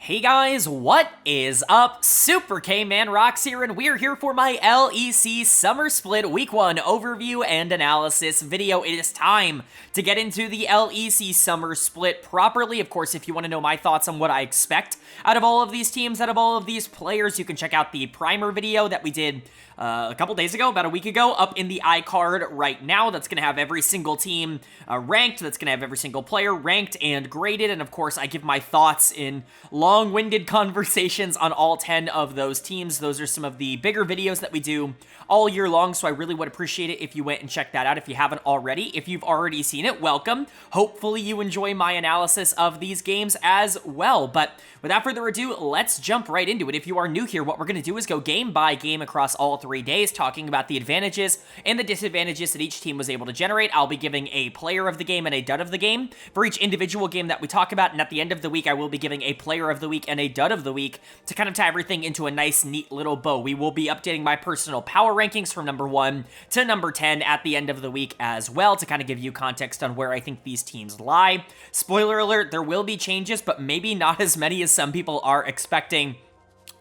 Hey guys, what is up? Super K-Man Rocks here, and we're here for my LEC Summer Split Week 1 overview and analysis video. It is time to get into the LEC Summer Split properly. Of course, if you want to know my thoughts on what I expect out of all of these teams, out of all of these players, you can check out the primer video that we did a couple days ago, about a week ago, up in the iCard right now. That's going to have every single team ranked. That's going to have every single player ranked and graded. And of course, I give my thoughts in long-winded conversations on all 10 of those teams. Those are some of the bigger videos that we do all year long, so I really would appreciate it if you went and checked that out if you haven't already. If you've already seen it, welcome. Hopefully you enjoy my analysis of these games as well. But without further ado, let's jump right into it. If you are new here, what we're going to do is go game by game across all 3 days, talking about the advantages and the disadvantages that each team was able to generate. I'll be giving a player of the game and a dud of the game for each individual game that we talk about, and at the end of the week, I will be giving a player of the week and a dud of the week to kind of tie everything into a nice, neat little bow. We will be updating my personal power rankings from number 1 to number 10 at the end of the week as well, to kind of give you context on where I think these teams lie. Spoiler alert, there will be changes, but maybe not as many as some people are expecting.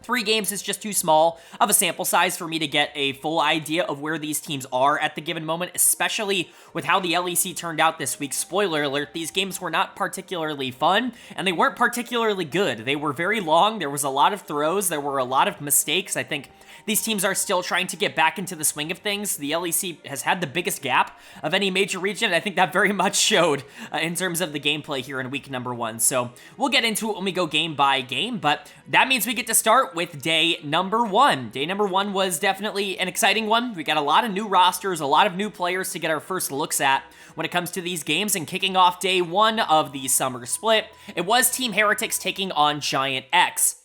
3 games is just too small of a sample size for me to get a full idea of where these teams are at the given moment, especially with how the LEC turned out this week. Spoiler alert, these games were not particularly fun, and they weren't particularly good. They were very long, there was a lot of throws, there were a lot of mistakes. I think these teams are still trying to get back into the swing of things. The LEC has had the biggest gap of any major region, and I think that very much showed in terms of the gameplay here in week number 1. So we'll get into it when we go game by game, but that means we get to start with day number 1. Day number 1 was definitely an exciting one. We got a lot of new rosters, a lot of new players to get our first looks at when it comes to these games, and kicking off day 1 of the Summer Split, it was Team Heretics taking on GIANTX.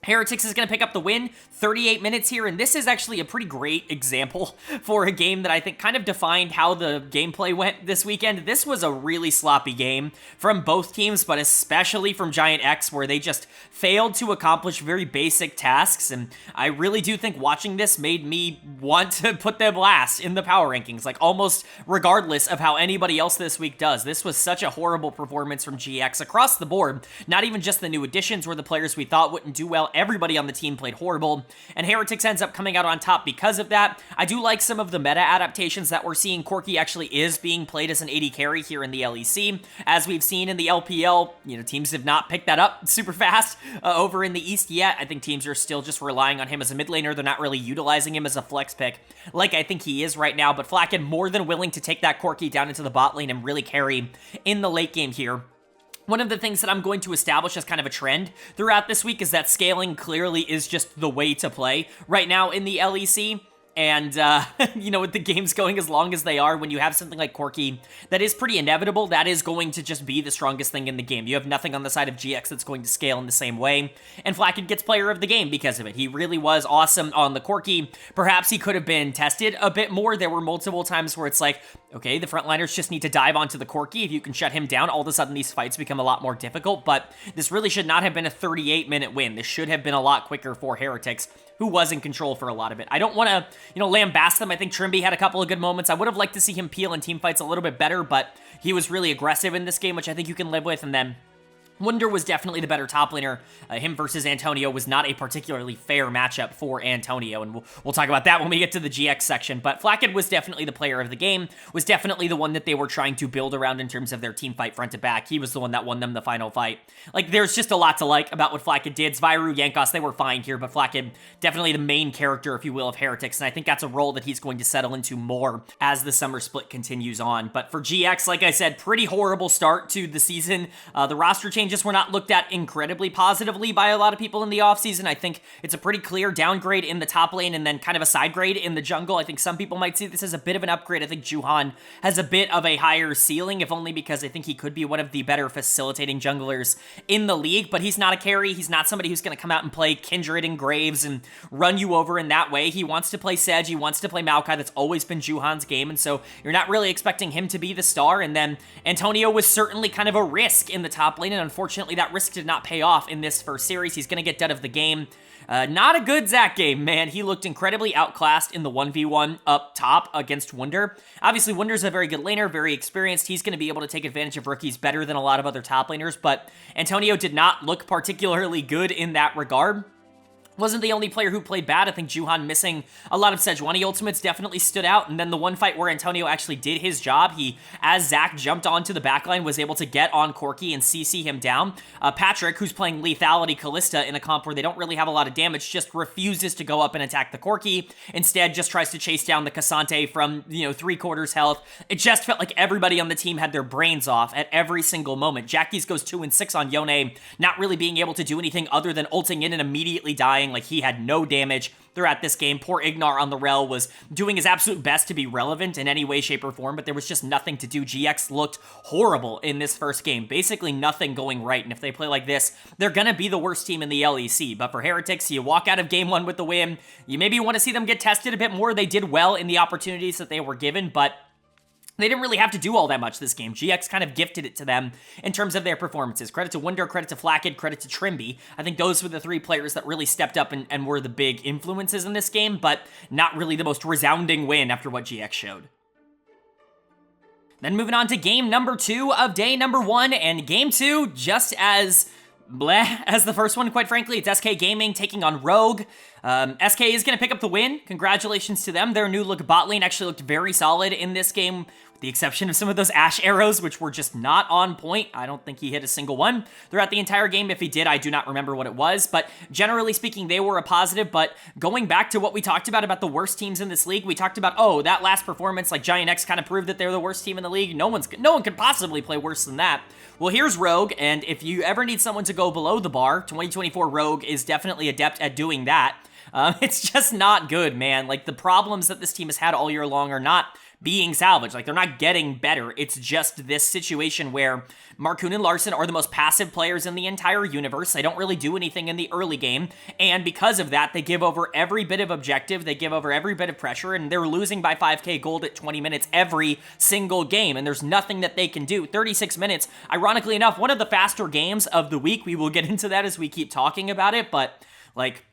Heretics is going to pick up the win, 38 minutes here, and this is actually a pretty great example for a game that I think kind of defined how the gameplay went this weekend. This was a really sloppy game from both teams, but especially from GIANTX, where they just failed to accomplish very basic tasks, and I really do think watching this made me want to put them last in the power rankings, like almost regardless of how anybody else this week does. This was such a horrible performance from GX across the board, not even just the new additions or the players we thought wouldn't do well. Everybody on the team played horrible, and Heretics ends up coming out on top because of that. I do like some of the meta adaptations that we're seeing. Corki actually is being played as an AD carry here in the LEC. As we've seen in the LPL, teams have not picked that up super fast over in the East yet. I think teams are still just relying on him as a mid laner. They're not really utilizing him as a flex pick like I think he is right now, but Fnatic more than willing to take that Corki down into the bot lane and really carry in the late game here. One of the things that I'm going to establish as kind of a trend throughout this week is that scaling clearly is just the way to play right now in the LEC. And, with the games going as long as they are, when you have something like Corki that is pretty inevitable, that is going to just be the strongest thing in the game. You have nothing on the side of GX that's going to scale in the same way, and Fnatic gets player of the game because of it. He really was awesome on the Corki. Perhaps he could have been tested a bit more. There were multiple times where it's like, okay, the frontliners just need to dive onto the Corki. If you can shut him down, all of a sudden these fights become a lot more difficult, but this really should not have been a 38-minute win. This should have been a lot quicker for Heretics, who was in control for a lot of it. I don't want to, lambast them. I think Trimby had a couple of good moments. I would have liked to see him peel in team fights a little bit better, but he was really aggressive in this game, which I think you can live with. And then Wunder was definitely the better top laner. Him versus Antonio was not a particularly fair matchup for Antonio, and we'll talk about that when we get to the GX section. But Fnatic was definitely the player of the game, was definitely the one that they were trying to build around in terms of their team fight front to back. He was the one that won them the final fight. Like, there's just a lot to like about what Fnatic did. Zviru, Yankos, they were fine here, but Fnatic definitely the main character, if you will, of Heretics, and I think that's a role that he's going to settle into more as the Summer Split continues on. But for GX, like I said, pretty horrible start to the season. The roster changes were not looked at incredibly positively by a lot of people in the offseason. I think it's a pretty clear downgrade in the top lane and then kind of a side grade in the jungle. I think some people might see this as a bit of an upgrade. I think Juhan has a bit of a higher ceiling, if only because I think he could be one of the better facilitating junglers in the league, but he's not a carry. He's not somebody who's going to come out and play Kindred and Graves and run you over in that way. He wants to play Sedge. He wants to play Maokai. That's always been Juhan's game, and so you're not really expecting him to be the star. And then Antonio was certainly kind of a risk in the top lane, and unfortunately, that risk did not pay off in this first series. He's going to get dead of the game. Not a good Zac game, man. He looked incredibly outclassed in the 1v1 up top against Wunder. Obviously, Wunder's a very good laner, very experienced. He's going to be able to take advantage of rookies better than a lot of other top laners, but Antonio did not look particularly good in that regard. Wasn't the only player who played bad. I think Juhan missing a lot of Sejuani ultimates definitely stood out. And then the one fight where Antonio actually did his job, he, as Zac jumped onto the backline, was able to get on Corki and CC him down. Patrick, who's playing Lethality Callista in a comp where they don't really have a lot of damage, just refuses to go up and attack the Corki. Instead, just tries to chase down the Cassante from, 3/4 health. It just felt like everybody on the team had their brains off at every single moment. Jackie's goes 2-6 on Yone, not really being able to do anything other than ulting in and immediately dying. Like, he had no damage throughout this game. Poor Ignar on the Rel was doing his absolute best to be relevant in any way, shape, or form, but there was just nothing to do. GX looked horrible in this first game. Basically nothing going right, and if they play like this, they're gonna be the worst team in the LEC. But for Heretics, you walk out of game 1 with the win. You maybe want to see them get tested a bit more. They did well in the opportunities that they were given, but they didn't really have to do all that much this game. GX kind of gifted it to them in terms of their performances. Credit to Wunder, credit to Flakked, credit to Trimby. I think those were the 3 players that really stepped up and were the big influences in this game, but not really the most resounding win after what GX showed. Then moving on to game number 2 of day number 1, and game 2, just as bleh as the first one, quite frankly. It's SK Gaming taking on Rogue. SK is going to pick up the win. Congratulations to them. Their new look bot lane actually looked very solid in this game, with the exception of some of those Ashe arrows, which were just not on point. I don't think he hit a single one throughout the entire game. If he did, I do not remember what it was, but generally speaking, they were a positive. But going back to what we talked about the worst teams in this league, we talked about, oh, that last performance, like GIANTX kind of proved that they're the worst team in the league. No one could possibly play worse than that. Well, here's Rogue, and if you ever need someone to go below the bar, 2024 Rogue is definitely adept at doing that. It's just not good, man. Like, the problems that this team has had all year long are not being salvaged. Like, they're not getting better. It's just this situation where Marcoon and Larson are the most passive players in the entire universe. They don't really do anything in the early game, and because of that, they give over every bit of objective, they give over every bit of pressure, and they're losing by 5k gold at 20 minutes every single game, and there's nothing that they can do. 36 minutes, ironically enough, one of the faster games of the week. We will get into that as we keep talking about it, but, like,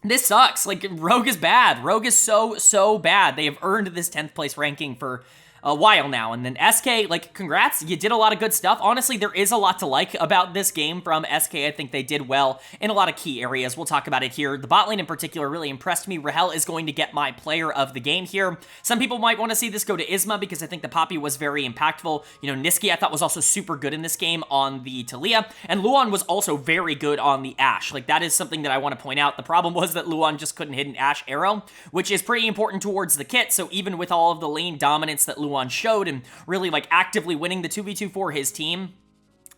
this sucks. Like, Rogue is bad. Rogue is so bad. They have earned this 10th place ranking for a while now. And then SK, like, congrats. You did a lot of good stuff. Honestly, there is a lot to like about this game from SK. I think they did well in a lot of key areas. We'll talk about it here. The bot lane in particular really impressed me. Rahel is going to get my player of the game here. Some people might want to see this go to Isma because I think the Poppy was very impactful. Niski I thought was also super good in this game on the Talia, and Luan was also very good on the Ashe. Like, that is something that I want to point out. The problem was that Luan just couldn't hit an Ashe arrow, which is pretty important towards the kit. So even with all of the lane dominance that Luan showed and really, like, actively winning the 2v2 for his team,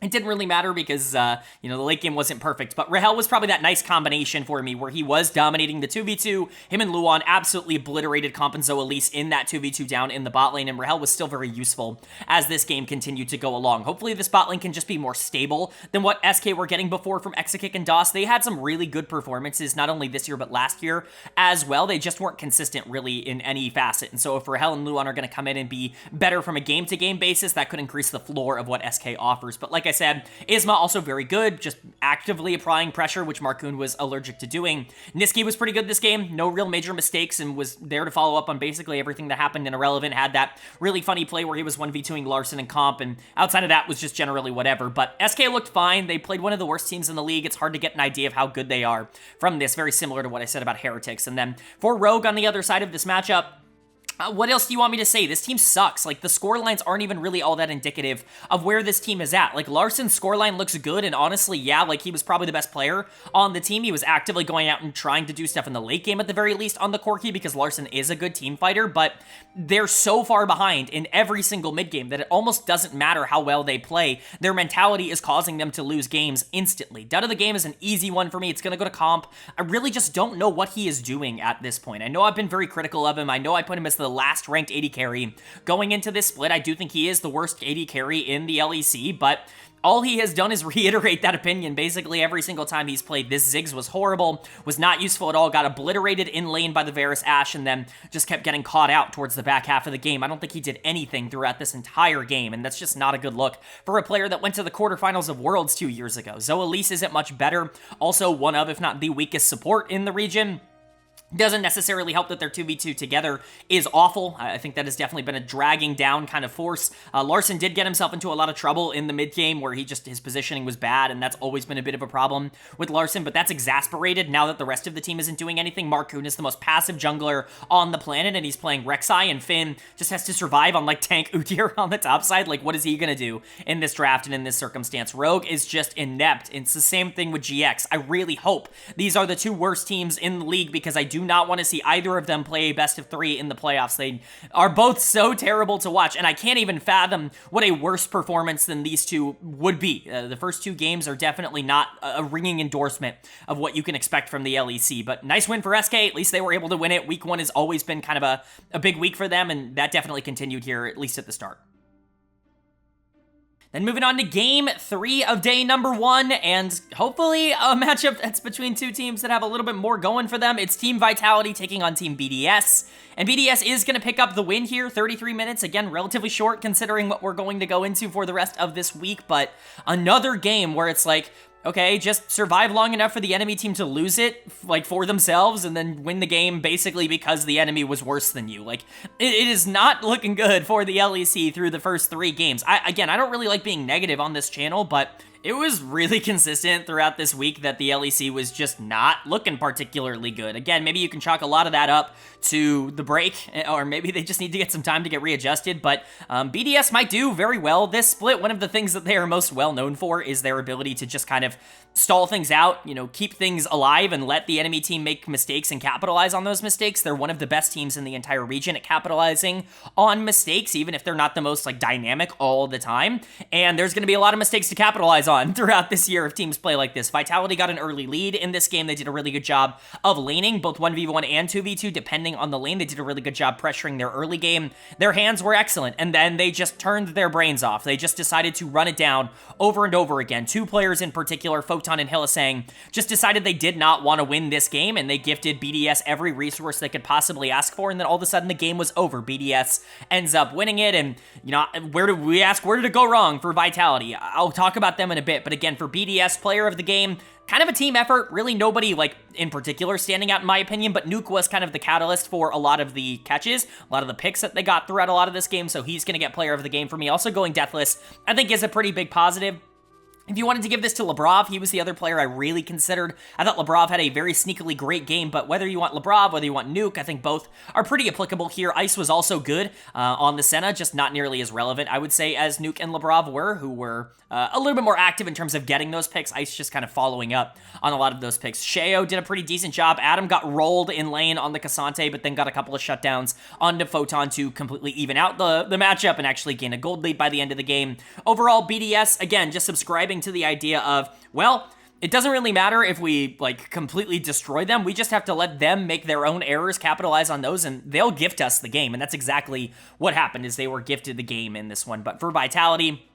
it didn't really matter because, the late game wasn't perfect, but Rahel was probably that nice combination for me where he was dominating the 2v2. Him and Luan absolutely obliterated Comp and Zoe Elise in that 2v2 down in the bot lane, and Rahel was still very useful as this game continued to go along. Hopefully this bot lane can just be more stable than what SK were getting before from Exakick and DOS. They had some really good performances, not only this year, but last year as well. They just weren't consistent really in any facet, and so if Rahel and Luan are going to come in and be better from a game-to-game basis, that could increase the floor of what SK offers. But like I said, Isma also very good, just actively applying pressure, which Marcoon was allergic to doing. Niski was pretty good this game, no real major mistakes, and was there to follow up on basically everything that happened in Irrelevant. Had that really funny play where he was 1v2ing Larson and Comp, and outside of that was just generally whatever. But SK looked fine. They played one of the worst teams in the league. It's hard to get an idea of how good they are from this, very similar to what I said about Heretics. And then for Rogue on the other side of this matchup, what else do you want me to say? This team sucks. Like, the scorelines aren't even really all that indicative of where this team is at. Like, Larson's scoreline looks good, and honestly, yeah, like, he was probably the best player on the team. He was actively going out and trying to do stuff in the late game at the very least on the Corki because Larson is a good team fighter, but they're so far behind in every single mid game that it almost doesn't matter how well they play. Their mentality is causing them to lose games instantly. Dud of the game is an easy one for me. It's going to go to Comp. I really just don't know what he is doing at this point. I know I've been very critical of him. I know I put him as the the last ranked AD carry going into this split. I do think he is the worst AD carry in the LEC, but all he has done is reiterate that opinion basically every single time he's played. This Ziggs was horrible, was not useful at all, got obliterated in lane by the Varus Ashe, and then just kept getting caught out towards the back half of the game. I don't think he did anything throughout this entire game, and that's just not a good look for a player that went to the quarterfinals of Worlds 2 years ago. Zoelise isn't much better, also one of, if not the weakest support in the region. Doesn't necessarily help that their 2v2 together is awful. I think that has definitely been a dragging down kind of force. Larson did get himself into a lot of trouble in the mid game where his positioning was bad, and that's always been a bit of a problem with Larson, but that's exasperated now that the rest of the team isn't doing anything. Marcoon is the most passive jungler on the planet, and he's playing Rek'Sai, and Finn just has to survive on like tank Udyr on the top side. Like, what is he gonna do in this draft and in this circumstance? Rogue is just inept. It's the same thing with GX. I really hope these are the two worst teams in the league, because I do not want to see either of them play a best of 3 in the playoffs. They are both so terrible to watch, and I can't even fathom what a worse performance than these two would be. The first 2 games are definitely not a ringing endorsement of what you can expect from the LEC, but nice win for SK. At least they were able to win it. Week 1 has always been kind of a big week for them, and that definitely continued here, at least at the start. Then moving on to game 3 of day number 1, and hopefully a matchup that's between two teams that have a little bit more going for them. It's Team Vitality taking on Team BDS, and BDS is going to pick up the win here, 33 minutes, again, relatively short considering what we're going to go into for the rest of this week, but another game where it's like, okay, just survive long enough for the enemy team to lose it, like, for themselves, and then win the game basically because the enemy was worse than you. Like, it is not looking good for the LEC through the first 3 games. I don't really like being negative on this channel, but it was really consistent throughout this week that the LEC was just not looking particularly good. Again, maybe you can chalk a lot of that up to the break, or maybe they just need to get some time to get readjusted, but BDS might do very well this split. One of the things that they are most well known for is their ability to just kind of stall things out, you know, keep things alive and let the enemy team make mistakes and capitalize on those mistakes. They're one of the best teams in the entire region at capitalizing on mistakes, even if they're not the most, like, dynamic all the time, and there's going to be a lot of mistakes to capitalize on throughout this year if teams play like this. Vitality got an early lead in this game. They did a really good job of laning, both 1v1 and 2v2, depending on the lane. They did a really good job pressuring their early game. Their hands were excellent, and then they just turned their brains off. They just decided to run it down over and over again. 2 players in particular, Photon and Hylissang, just decided they did not want to win this game, and they gifted BDS every resource they could possibly ask for, and then all of a sudden the game was over. BDS ends up winning it, and, you know, where did it go wrong for Vitality? I'll talk about them in a bit, but again, for BDS, player of the game, kind of a team effort. Really nobody, like, in particular standing out in my opinion, but Nuke was kind of the catalyst for a lot of the catches, a lot of the picks that they got throughout a lot of this game, so he's going to get player of the game for me. Also going Deathless, I think, is a pretty big positive. If you wanted to give this to Labrov, he was the other player I really considered. I thought Labrov had a very sneakily great game, but whether you want Labrov, whether you want Nuke, I think both are pretty applicable here. Ice was also good on the Senna, just not nearly as relevant, I would say, as Nuke and Labrov were, who were a little bit more active in terms of getting those picks. Ice just kind of following up on a lot of those picks. Sheo did a pretty decent job. Adam got rolled in lane on the Cassante, but then got a couple of shutdowns onto Photon to completely even out the matchup and actually gain a gold lead by the end of the game. Overall, BDS, again, just subscribing to the idea of, well, it doesn't really matter if we, like, completely destroy them. We just have to let them make their own errors, capitalize on those, and they'll gift us the game. And that's exactly what happened, is they were gifted the game in this one. But for Vitality,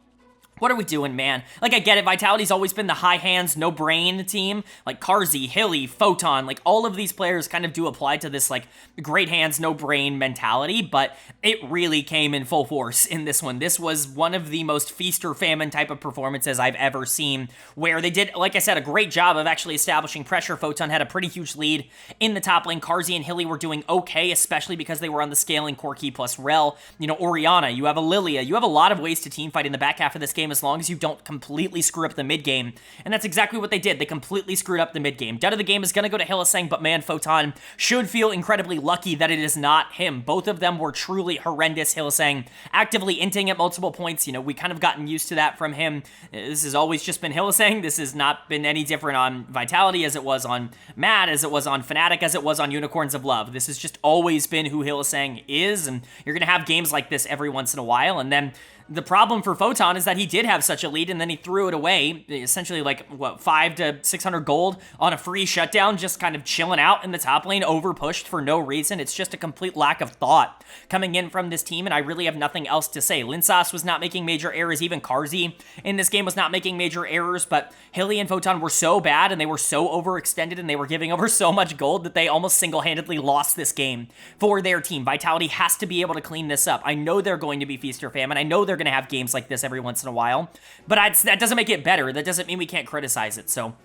what are we doing, man? Like, I get it, Vitality's always been the high hands, no brain team. Like, Carzzy, Hilly, Photon, like, all of these players kind of do apply to this, like, great hands, no brain mentality, but it really came in full force in this one. This was one of the most feast or famine type of performances I've ever seen, where they did, like I said, a great job of actually establishing pressure. Photon had a pretty huge lead in the top lane. Carzzy and Hilly were doing okay, especially because they were on the scaling Corki plus Rel. You know, Orianna, you have a Lilia, you have a lot of ways to teamfight in the back half of this game, as long as you don't completely screw up the mid game. And that's exactly what they did. They completely screwed up the mid game. Dud of the game is going to go to Hylissang, but man, Photon should feel incredibly lucky that it is not him. Both of them were truly horrendous. Hylissang actively inting at multiple points. You know, we kind of gotten used to that from him. This has always just been Hylissang. This has not been any different on Vitality as it was on Mad, as it was on Fnatic, as it was on Unicorns of Love. This has just always been who Hylissang is, and you're going to have games like this every once in a while, and then the problem for Photon is that he did have such a lead and then he threw it away, essentially like, what, 5 to 600 gold on a free shutdown, just kind of chilling out in the top lane, over pushed for no reason. It's just a complete lack of thought coming in from this team, and I really have nothing else to say. Linsas was not making major errors, even Karzi in this game was not making major errors, but Hilly and Photon were so bad and they were so overextended and they were giving over so much gold that they almost single-handedly lost this game for their team. Vitality has to be able to clean this up. I know they're going to be feast or famine. I know they're going to have games like this every once in a while, but that doesn't make it better. That doesn't mean we can't criticize it, so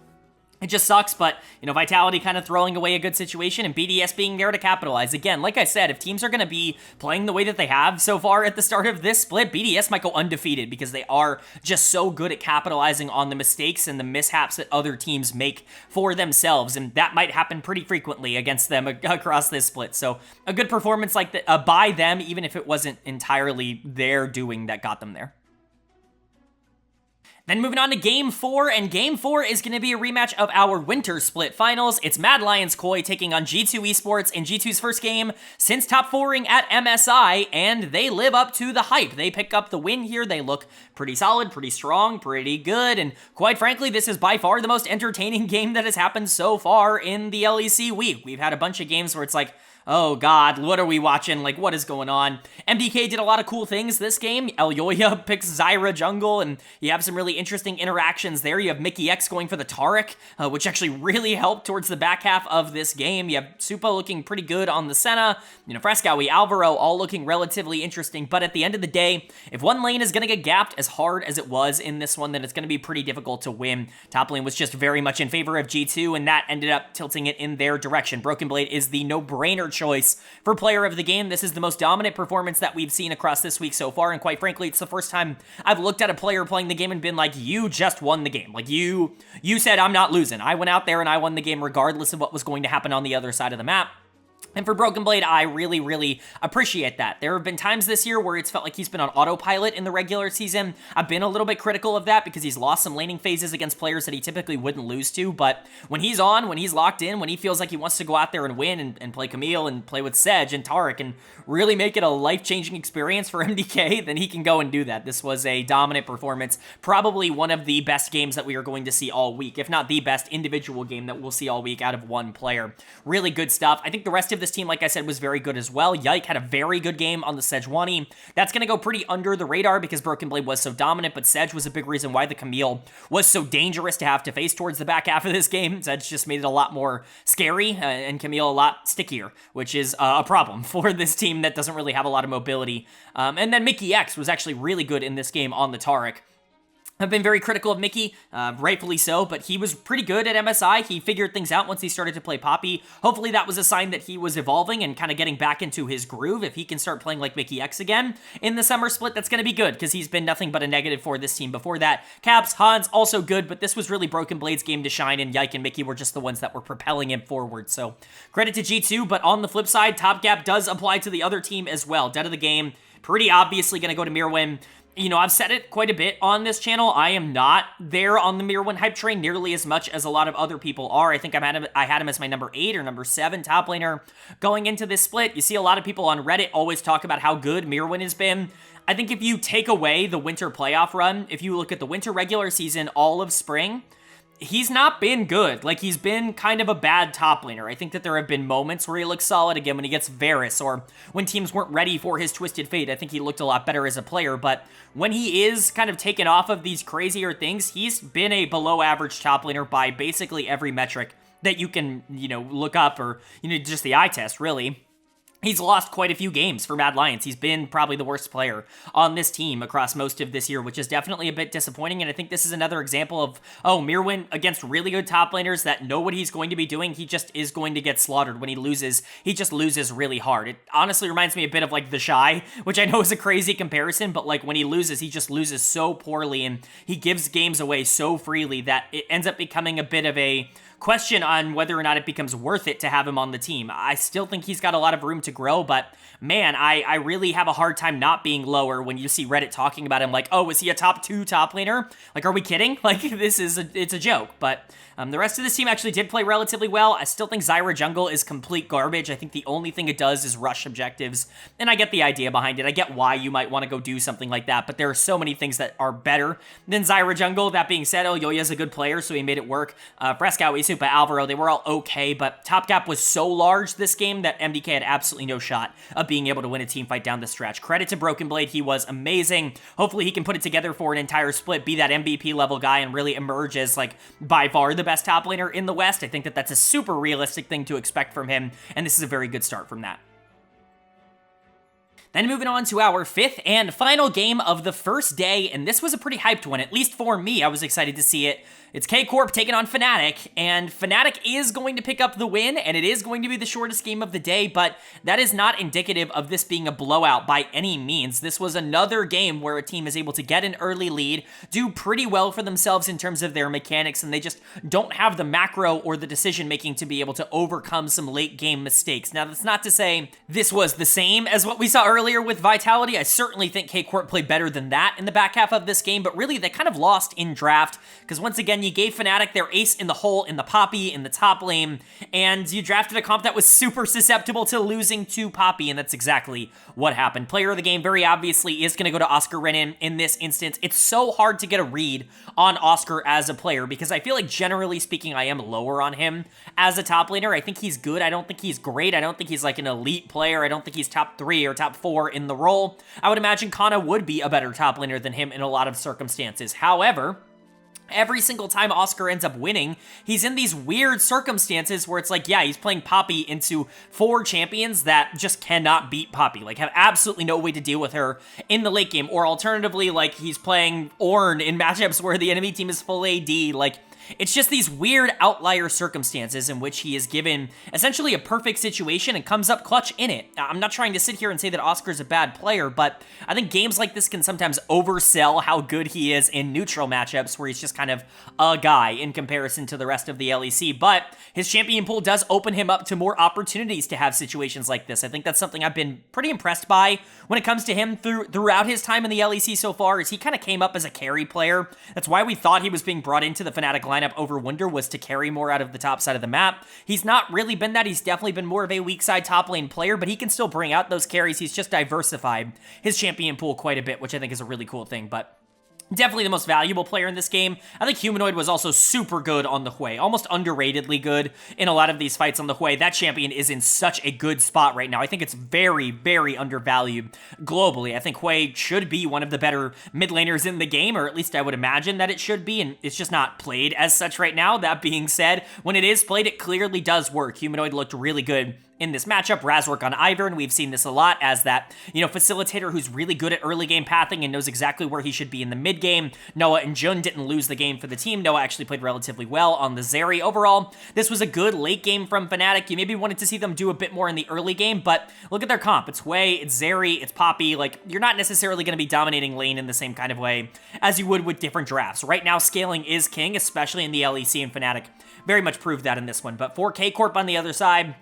it just sucks, but, you know, Vitality kind of throwing away a good situation and BDS being there to capitalize. Again, like I said, if teams are going to be playing the way that they have so far at the start of this split, BDS might go undefeated because they are just so good at capitalizing on the mistakes and the mishaps that other teams make for themselves, and that might happen pretty frequently against them across this split. So a good performance like that by them, even if it wasn't entirely their doing that got them there. Then moving on to Game 4, and Game 4 is going to be a rematch of our Winter Split Finals. It's Mad Lions Koi taking on G2 Esports in G2's first game since top 4ing at MSI, and they live up to the hype. They pick up the win here. They look pretty solid, pretty strong, pretty good, and quite frankly, this is by far the most entertaining game that has happened so far in the LEC week. We've had a bunch of games where it's like, oh god, what are we watching? Like, what is going on? MDK did a lot of cool things this game. Elyoya picks Zyra jungle, and you have some really interesting interactions there. You have Mickey X going for the Taric, which actually really helped towards the back half of this game. You have Supa looking pretty good on the Senna. You know, Frescowy, Alvaro, all looking relatively interesting, but at the end of the day, if one lane is going to get gapped as hard as it was in this one, then it's going to be pretty difficult to win. Top lane was just very much in favor of G2, and that ended up tilting it in their direction. Broken Blade is the no-brainer choice for player of the game. This is the most dominant performance that we've seen across this week so far, and quite frankly, it's the first time I've looked at a player playing the game and been like, you just won the game. Like, you said I'm not losing. I went out there and I won the game regardless of what was going to happen on the other side of the map. And for Broken Blade, I really, really appreciate that. There have been times this year where it's felt like he's been on autopilot in the regular season. I've been a little bit critical of that because he's lost some laning phases against players that he typically wouldn't lose to, but when he's on, when he's locked in, when he feels like he wants to go out there and win and play Camille and play with Sedge and Taric and really make it a life-changing experience for MDK, then he can go and do that. This was a dominant performance, probably one of the best games that we are going to see all week, if not the best individual game that we'll see all week out of one player. Really good stuff. I think the rest of this team, like I said, was very good as well. Yike had a very good game on the Sejuani. That's going to go pretty under the radar because Broken Blade was so dominant, but Sedge was a big reason why the Camille was so dangerous to have to face towards the back half of this game. Sedge just made it a lot more scary and Camille a lot stickier, which is a problem for this team that doesn't really have a lot of mobility. And then Mickey X was actually really good in this game on the Taric. I've been very critical of Mickey, rightfully so, but he was pretty good at MSI. He figured things out once he started to play Poppy. Hopefully that was a sign that he was evolving and kind of getting back into his groove. If he can start playing like Mickey X again in the summer split, that's going to be good because he's been nothing but a negative for this team before that. Caps, Hans, also good, but this was really Broken Blade's game to shine, and Yike and Mickey were just the ones that were propelling him forward. So credit to G2, but on the flip side, Top Gap does apply to the other team as well. Dead of the game, pretty obviously going to go to Mirwin. You know, I've said it quite a bit on this channel. I am not there on the Mirwin hype train nearly as much as a lot of other people are. I think I had him as my number 8 or number 7 top laner going into this split. You see a lot of people on Reddit always talk about how good Mirwin has been. I think if you take away the winter playoff run, if you look at the winter regular season, all of spring, he's not been good. Like, he's been kind of a bad top laner. I think that there have been moments where he looks solid again when he gets Varus or when teams weren't ready for his Twisted Fate. I think he looked a lot better as a player, but when he is kind of taken off of these crazier things, he's been a below average top laner by basically every metric that you can, you know, look up or, you know, just the eye test, really. He's lost quite a few games for Mad Lions. He's been probably the worst player on this team across most of this year, which is definitely a bit disappointing, and I think this is another example of, oh, Mirwin against really good top laners that know what he's going to be doing, he just is going to get slaughtered. When he loses, he just loses really hard. It honestly reminds me a bit of, like, The Shy, which I know is a crazy comparison, but, like, when he loses, he just loses so poorly, and he gives games away so freely that it ends up becoming a bit of a question on whether or not it becomes worth it to have him on the team. I still think he's got a lot of room to grow, but man, I really have a hard time not being lower when you see Reddit talking about him like, oh, is he a top 2 top laner? Like, are we kidding? Like, it's a joke, but the rest of this team actually did play relatively well. I still think Zyra jungle is complete garbage. I think the only thing it does is rush objectives, and I get the idea behind it. I get why you might want to go do something like that, but there are so many things that are better than Zyra jungle. That being said, Yoya's a good player, so he made it work. Fresco, Isupa, Alvaro, they were all okay, but top gap was so large this game that MDK had absolutely no shot of being able to win a team fight down the stretch. Credit to Broken Blade, he was amazing. Hopefully he can put it together for an entire split, be that MVP level guy, and really emerge as, like, by far the best top laner in the West. I think that that's a super realistic thing to expect from him, and this is a very good start from that. Then moving on to our 5th and final game of the first day, and this was a pretty hyped one, at least for me. I was excited to see it. It's Corp taking on Fnatic, and Fnatic is going to pick up the win, and it is going to be the shortest game of the day, but that is not indicative of this being a blowout by any means. This was another game where a team is able to get an early lead, do pretty well for themselves in terms of their mechanics, and they just don't have the macro or the decision-making to be able to overcome some late-game mistakes. Now, that's not to say this was the same as what we saw earlier with Vitality. I certainly think Corp played better than that in the back half of this game, but really, they kind of lost in draft, because once again, you gave Fnatic their ace in the hole, in the Poppy, in the top lane, and you drafted a comp that was super susceptible to losing to Poppy, and that's exactly what happened. Player of the game, very obviously, is going to go to Oscar Renin in this instance. It's so hard to get a read on Oscar as a player, because I feel like, generally speaking, I am lower on him as a top laner. I think he's good. I don't think he's great. I don't think he's like an elite player. I don't think he's top 3 or top 4 in the role. I would imagine Kana would be a better top laner than him in a lot of circumstances. However, every single time Oscar ends up winning, he's in these weird circumstances where it's like, yeah, he's playing Poppy into 4 champions that just cannot beat Poppy, like have absolutely no way to deal with her in the late game, or alternatively, like he's playing Ornn in matchups where the enemy team is full AD, like it's just these weird outlier circumstances in which he is given essentially a perfect situation and comes up clutch in it. I'm not trying to sit here and say that Oscar's a bad player, but I think games like this can sometimes oversell how good he is in neutral matchups where he's just kind of a guy in comparison to the rest of the LEC, but his champion pool does open him up to more opportunities to have situations like this. I think that's something I've been pretty impressed by when it comes to him throughout his time in the LEC so far, is he kind of came up as a carry player. That's why we thought he was being brought into the Fnatic lineup over Wunder, was to carry more out of the top side of the map. He's not really been that. He's definitely been more of a weak side top lane player, but he can still bring out those carries. He's just diversified his champion pool quite a bit, which I think is a really cool thing, but definitely the most valuable player in this game. I think Humanoid was also super good on the Hui, almost underratedly good in a lot of these fights on the Hui. That champion is in such a good spot right now. I think it's very, very undervalued globally. I think Hui should be one of the better mid laners in the game, or at least I would imagine that it should be, and it's just not played as such right now. That being said, when it is played, it clearly does work. Humanoid looked really good in this matchup. Razork on Ivern, we've seen this a lot as that, facilitator who's really good at early game pathing and knows exactly where he should be in the mid game. Noah and Jun didn't lose the game for the team. Noah actually played relatively well on the Zeri. Overall, this was a good late game from Fnatic. You maybe wanted to see them do a bit more in the early game, but look at their comp. It's Hui, it's Zeri, it's Poppy. Like, you're not necessarily going to be dominating lane in the same kind of way as you would with different drafts. Right now, scaling is king, especially in the LEC, and Fnatic very much proved that in this one. But for Corp on the other side,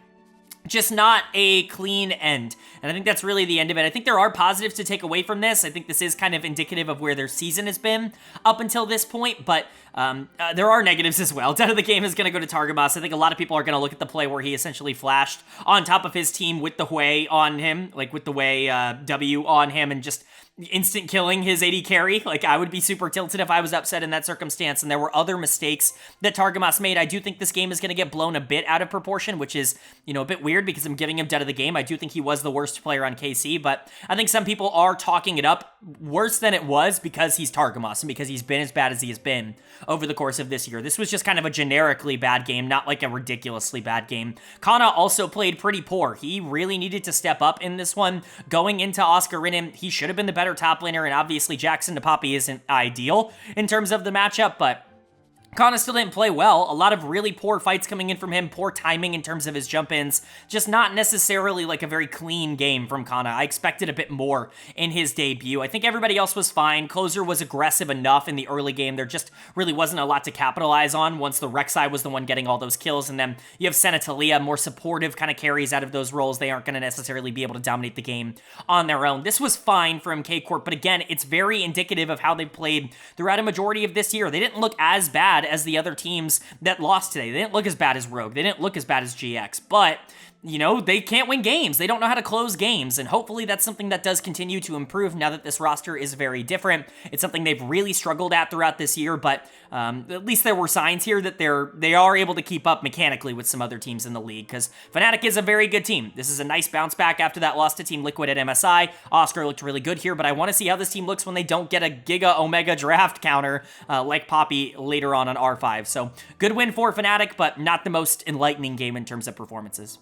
just not a clean end. And I think that's really the end of it. I think there are positives to take away from this. I think this is kind of indicative of where their season has been up until this point, but there are negatives as well. Dead of the game is going to go to Targamas. I think a lot of people are going to look at the play where he essentially flashed on top of his team with the Hui on him, like with the Hui W on him, and just instant killing his AD carry. Like, I would be super tilted if I was upset in that circumstance, and there were other mistakes that Targamas made. I do think this game is going to get blown a bit out of proportion, which is, a bit weird because I'm giving him dead of the game. I do think he was the worst player on KC, but I think some people are talking it up worse than it was because he's Targamas and because he's been as bad as he has been over the course of this year. This was just kind of a generically bad game, not like a ridiculously bad game. Kana also played pretty poor. He really needed to step up in this one. Going into Oscar Renin, he should have been the better top laner, and obviously Jackson to Poppy isn't ideal in terms of the matchup, but Kana still didn't play well. A lot of really poor fights coming in from him, poor timing in terms of his jump-ins. Just not necessarily like a very clean game from Kana. I expected a bit more in his debut. I think everybody else was fine. Closer was aggressive enough in the early game. There just really wasn't a lot to capitalize on once the Rek'Sai was the one getting all those kills. And then you have Senna Talia, more supportive kind of carries out of those roles. They aren't going to necessarily be able to dominate the game on their own. This was fine for MK Corp, but again, it's very indicative of how they played throughout a majority of this year. They didn't look as bad as the other teams that lost today. They didn't look as bad as Rogue. They didn't look as bad as GX, but you know, they can't win games. They don't know how to close games, and hopefully that's something that does continue to improve now that this roster is very different. It's something they've really struggled at throughout this year, but at least there were signs here that they are able to keep up mechanically with some other teams in the league, because Fnatic is a very good team. This is a nice bounce back after that loss to Team Liquid at MSI. Oscar looked really good here, but I want to see how this team looks when they don't get a Giga Omega draft counter like Poppy later on R5. So good win for Fnatic, but not the most enlightening game in terms of performances.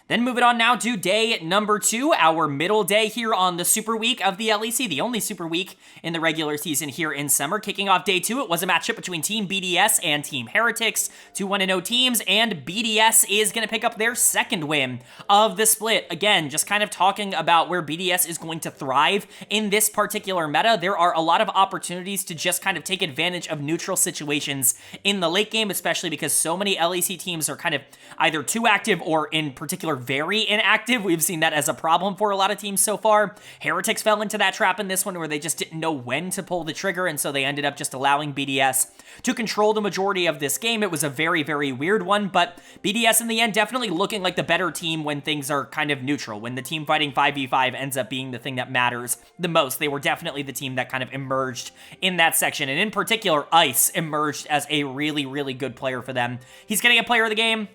Then moving on now to day number 2, our middle day here on the Super Week of the LEC, the only Super Week in the regular season here in summer. Kicking off day 2, it was a matchup between Team BDS and Team Heretics, 2 1-0 teams, and BDS is going to pick up their second win of the split. Again, just kind of talking about where BDS is going to thrive in this particular meta. There are a lot of opportunities to just kind of take advantage of neutral situations in the late game, especially because so many LEC teams are kind of either too active or in particular very inactive. We've seen that as a problem for a lot of teams so far. Heretics fell into that trap in this one where they just didn't know when to pull the trigger, and so they ended up just allowing BDS to control the majority of this game. It was a very, very weird one, but BDS in the end definitely looking like the better team when things are kind of neutral, when the team fighting 5v5 ends up being the thing that matters the most. They were definitely the team that kind of emerged in that section, and in particular, Ice emerged as a really, really good player for them. He's getting a player of the game.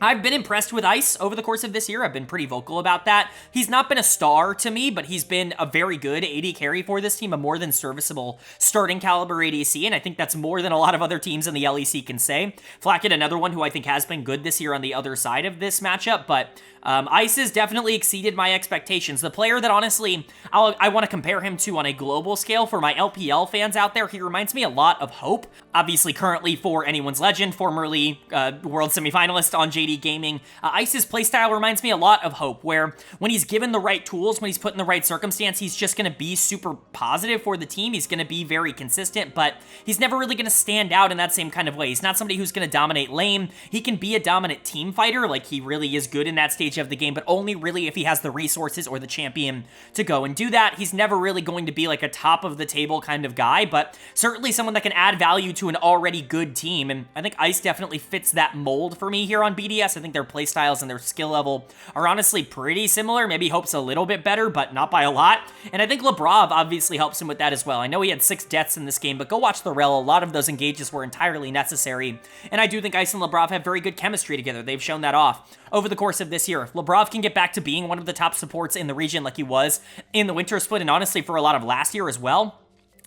I've been impressed with Ice over the course of this year. I've been pretty vocal about that. He's not been a star to me, but he's been a very good AD carry for this team, a more than serviceable starting caliber ADC, and I think that's more than a lot of other teams in the LEC can say. Flacket, another one who I think has been good this year on the other side of this matchup, but Ice has definitely exceeded my expectations. The player that honestly I want to compare him to on a global scale for my LPL fans out there, he reminds me a lot of Hope. Obviously, currently for Anyone's Legend, formerly world semifinalist on JD Gaming. Ice's playstyle reminds me a lot of Hope, where when he's given the right tools, when he's put in the right circumstance, he's just going to be super positive for the team. He's going to be very consistent, but he's never really going to stand out in that same kind of way. He's not somebody who's going to dominate lane. He can be a dominant team fighter, like he really is good in that stage of the game, but only really if he has the resources or the champion to go and do that. He's never really going to be like a top of the table kind of guy, but certainly someone that can add value to an already good team, and I think Ice definitely fits that mold for me here on BDS. I think their playstyles and their skill level are honestly pretty similar. Maybe Hope's a little bit better, but not by a lot, and I think Labrov obviously helps him with that as well. I know he had 6 deaths in this game, but go watch the rel. A lot of those engages were entirely necessary, and I do think Ice and Labrov have very good chemistry together. They've shown that off over the course of this year. If Labrov can get back to being one of the top supports in the region like he was in the winter split, and honestly for a lot of last year as well,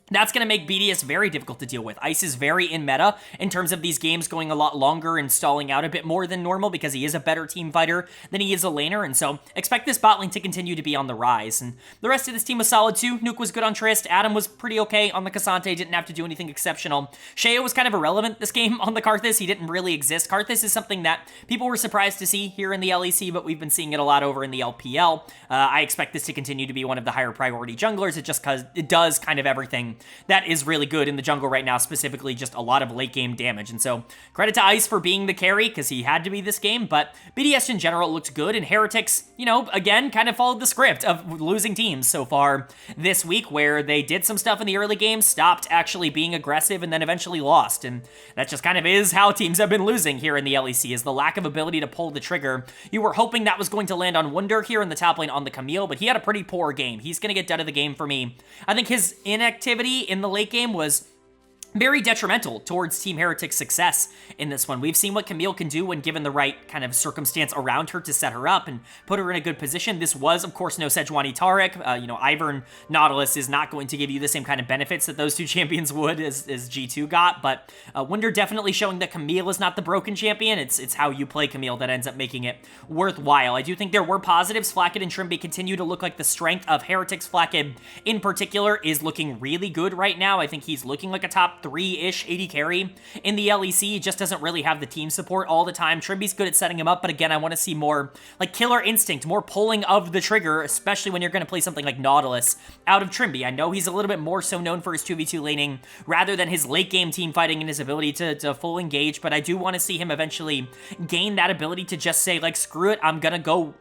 that's going to make BDS very difficult to deal with. Ice is very in meta in terms of these games going a lot longer and stalling out a bit more than normal because he is a better team fighter than he is a laner, and so expect this bot lane to continue to be on the rise. And the rest of this team was solid too. Nuke was good on Trist. Adam was pretty okay on the Cassante, didn't have to do anything exceptional. Sheo was kind of irrelevant this game on the Karthus. He didn't really exist. Karthus is something that people were surprised to see here in the LEC, but we've been seeing it a lot over in the LPL. I expect this to continue to be one of the higher priority junglers. It just because it does kind of everything that is really good in the jungle right now, specifically just a lot of late game damage. And so credit to Ice for being the carry because he had to be this game, but BDS in general looked good, and Heretics, you know, again, kind of followed the script of losing teams so far this week, where they did some stuff in the early game, stopped actually being aggressive, and then eventually lost. And that just kind of is how teams have been losing here in the LEC, is the lack of ability to pull the trigger. You were hoping that was going to land on Wunder here in the top lane on the Camille, but he had a pretty poor game. He's going to get dead of the game for me. I think his inactivity in the late game was very detrimental towards Team Heretics' success in this one. We've seen what Camille can do when given the right kind of circumstance around her to set her up and put her in a good position. This was, of course, no Sejuani Taric. You know, Ivern Nautilus is not going to give you the same kind of benefits that those two champions would as G2 got, but Wunder definitely showing that Camille is not the broken champion. It's how you play Camille that ends up making it worthwhile. I do think there were positives. Flacket and Trimby continue to look like the strength of Heretics. Flacket, in particular, is looking really good right now. I think he's looking like a top 3-ish AD carry in the LEC. He just doesn't really have the team support all the time. Trimby's good at setting him up, but again, I want to see more like killer instinct, more pulling of the trigger, especially when you're going to play something like Nautilus out of Trimby. I know he's a little bit more so known for his 2v2 laning rather than his late game team fighting and his ability to full engage, but I do want to see him eventually gain that ability to just say, like, screw it, I'm gonna go,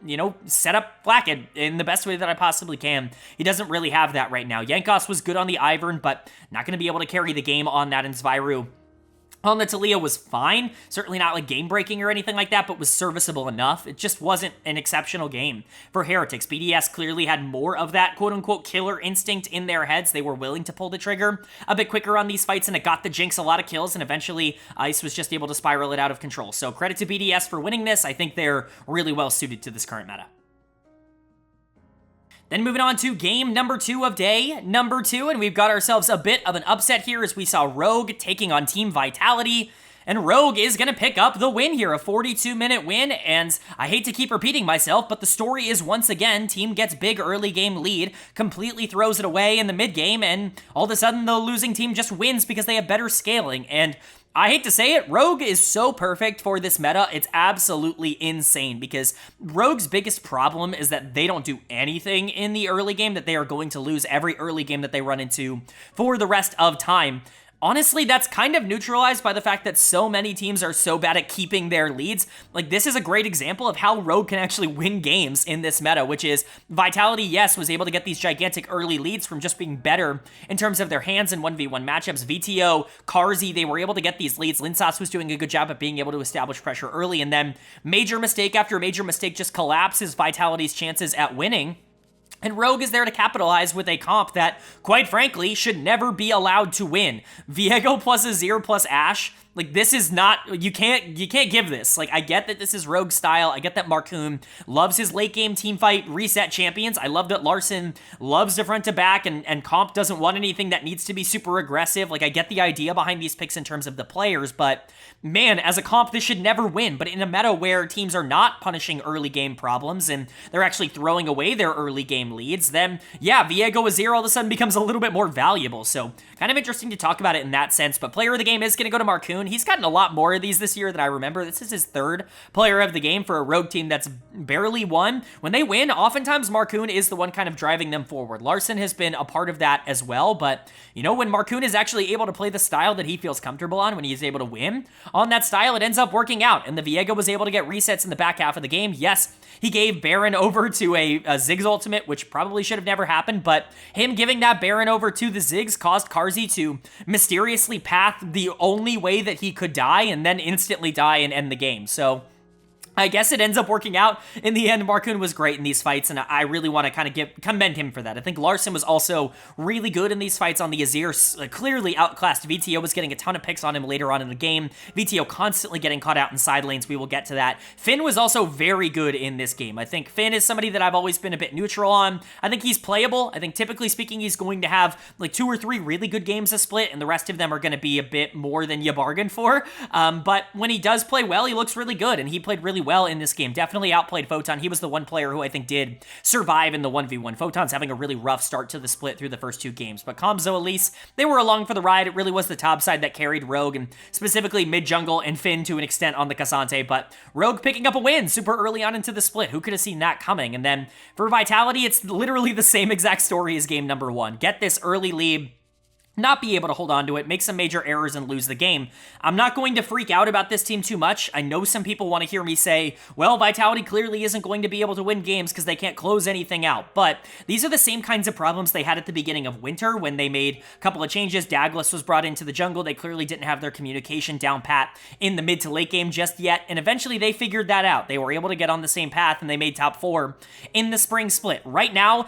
set up Blackhead in the best way that I possibly can. He doesn't really have that right now. Jankos was good on the Ivern, but not going to be able to carry the game on that, and Zviru on the Taliyah was fine. Certainly not like game-breaking or anything like that, but was serviceable enough. It just wasn't an exceptional game for Heretics. BDS clearly had more of that quote-unquote killer instinct in their heads. They were willing to pull the trigger a bit quicker on these fights, and it got the Jinx a lot of kills, and eventually Ice was just able to spiral it out of control. So credit to BDS for winning this. I think they're really well suited to this current meta. Then moving on to game number 2 of day number 2, and we've got ourselves a bit of an upset here as we saw Rogue taking on Team Vitality, and Rogue is going to pick up the win here, a 42-minute win, and I hate to keep repeating myself, but the story is once again, team gets big early game lead, completely throws it away in the mid game, and all of a sudden the losing team just wins because they have better scaling, and I hate to say it, Rogue is so perfect for this meta, it's absolutely insane, because Rogue's biggest problem is that they don't do anything in the early game, that they are going to lose every early game that they run into for the rest of time. Honestly, that's kind of neutralized by the fact that so many teams are so bad at keeping their leads. Like, this is a great example of how Rogue can actually win games in this meta, which is Vitality, yes, was able to get these gigantic early leads from just being better in terms of their hands in 1v1 matchups. VTO, Karzi, they were able to get these leads. Linsas was doing a good job at being able to establish pressure early, and then major mistake after major mistake just collapses Vitality's chances at winning. And Rogue is there to capitalize with a comp that, quite frankly, should never be allowed to win. Viego plus Azir plus Ashe. Like, this is not, you can't give this. Like, I get that this is Rogue style. I get that Markoon loves his late game team fight reset champions. I love that Larson loves to front to back, and Comp doesn't want anything that needs to be super aggressive. Like, I get the idea behind these picks in terms of the players, but man, as a comp, this should never win. But in a meta where teams are not punishing early game problems and they're actually throwing away their early game leads, then yeah, Viego Azir all of a sudden becomes a little bit more valuable. So kind of interesting to talk about it in that sense, but player of the game is going to go to Markoon. He's gotten a lot more of these this year than I remember. This is his 3rd player of the game for a Rogue team that's barely won. When they win, oftentimes Markoon is the one kind of driving them forward. Larson has been a part of that as well, but when Markoon is actually able to play the style that he feels comfortable on, when he's able to win on that style, it ends up working out, and the Viego was able to get resets in the back half of the game. Yes, he gave Baron over to a Ziggs ultimate, which probably should have never happened, but him giving that Baron over to the Ziggs caused Karzi to mysteriously path the only way that he could die and then instantly die and end the game. So I guess it ends up working out. In the end, Markoon was great in these fights, and I really want to kind of commend him for that. I think Larson was also really good in these fights on the Azir, clearly outclassed VTO, was getting a ton of picks on him later on in the game. VTO constantly getting caught out in side lanes. We will get to that. Finn was also very good in this game. I think Finn is somebody that I've always been a bit neutral on. I think he's playable. I think typically speaking, he's going to have like 2 or 3 really good games a split, and the rest of them are going to be a bit more than you bargained for. But when he does play well, he looks really good, and he played really well in this game. Definitely outplayed Photon. He was the one player who I think did survive in the 1v1. Photon's having a really rough start to the split through the first 2 games, but Comzo, Elise, they were along for the ride. It really was the top side that carried Rogue, and specifically mid-jungle and Finn to an extent on the Cassante, but Rogue picking up a win super early on into the split. Who could have seen that coming? And then for Vitality, it's literally the same exact story as game number 1. Get this early lead, not be able to hold on to it, make some major errors, and lose the game. I'm not going to freak out about this team too much. I know some people want to hear me say, well, Vitality clearly isn't going to be able to win games because they can't close anything out, but these are the same kinds of problems they had at the beginning of Winter when they made a couple of changes. Douglas was brought into the jungle. They clearly didn't have their communication down pat in the mid to late game just yet, and eventually they figured that out. They were able to get on the same path, and they made top 4 in the spring split. Right now,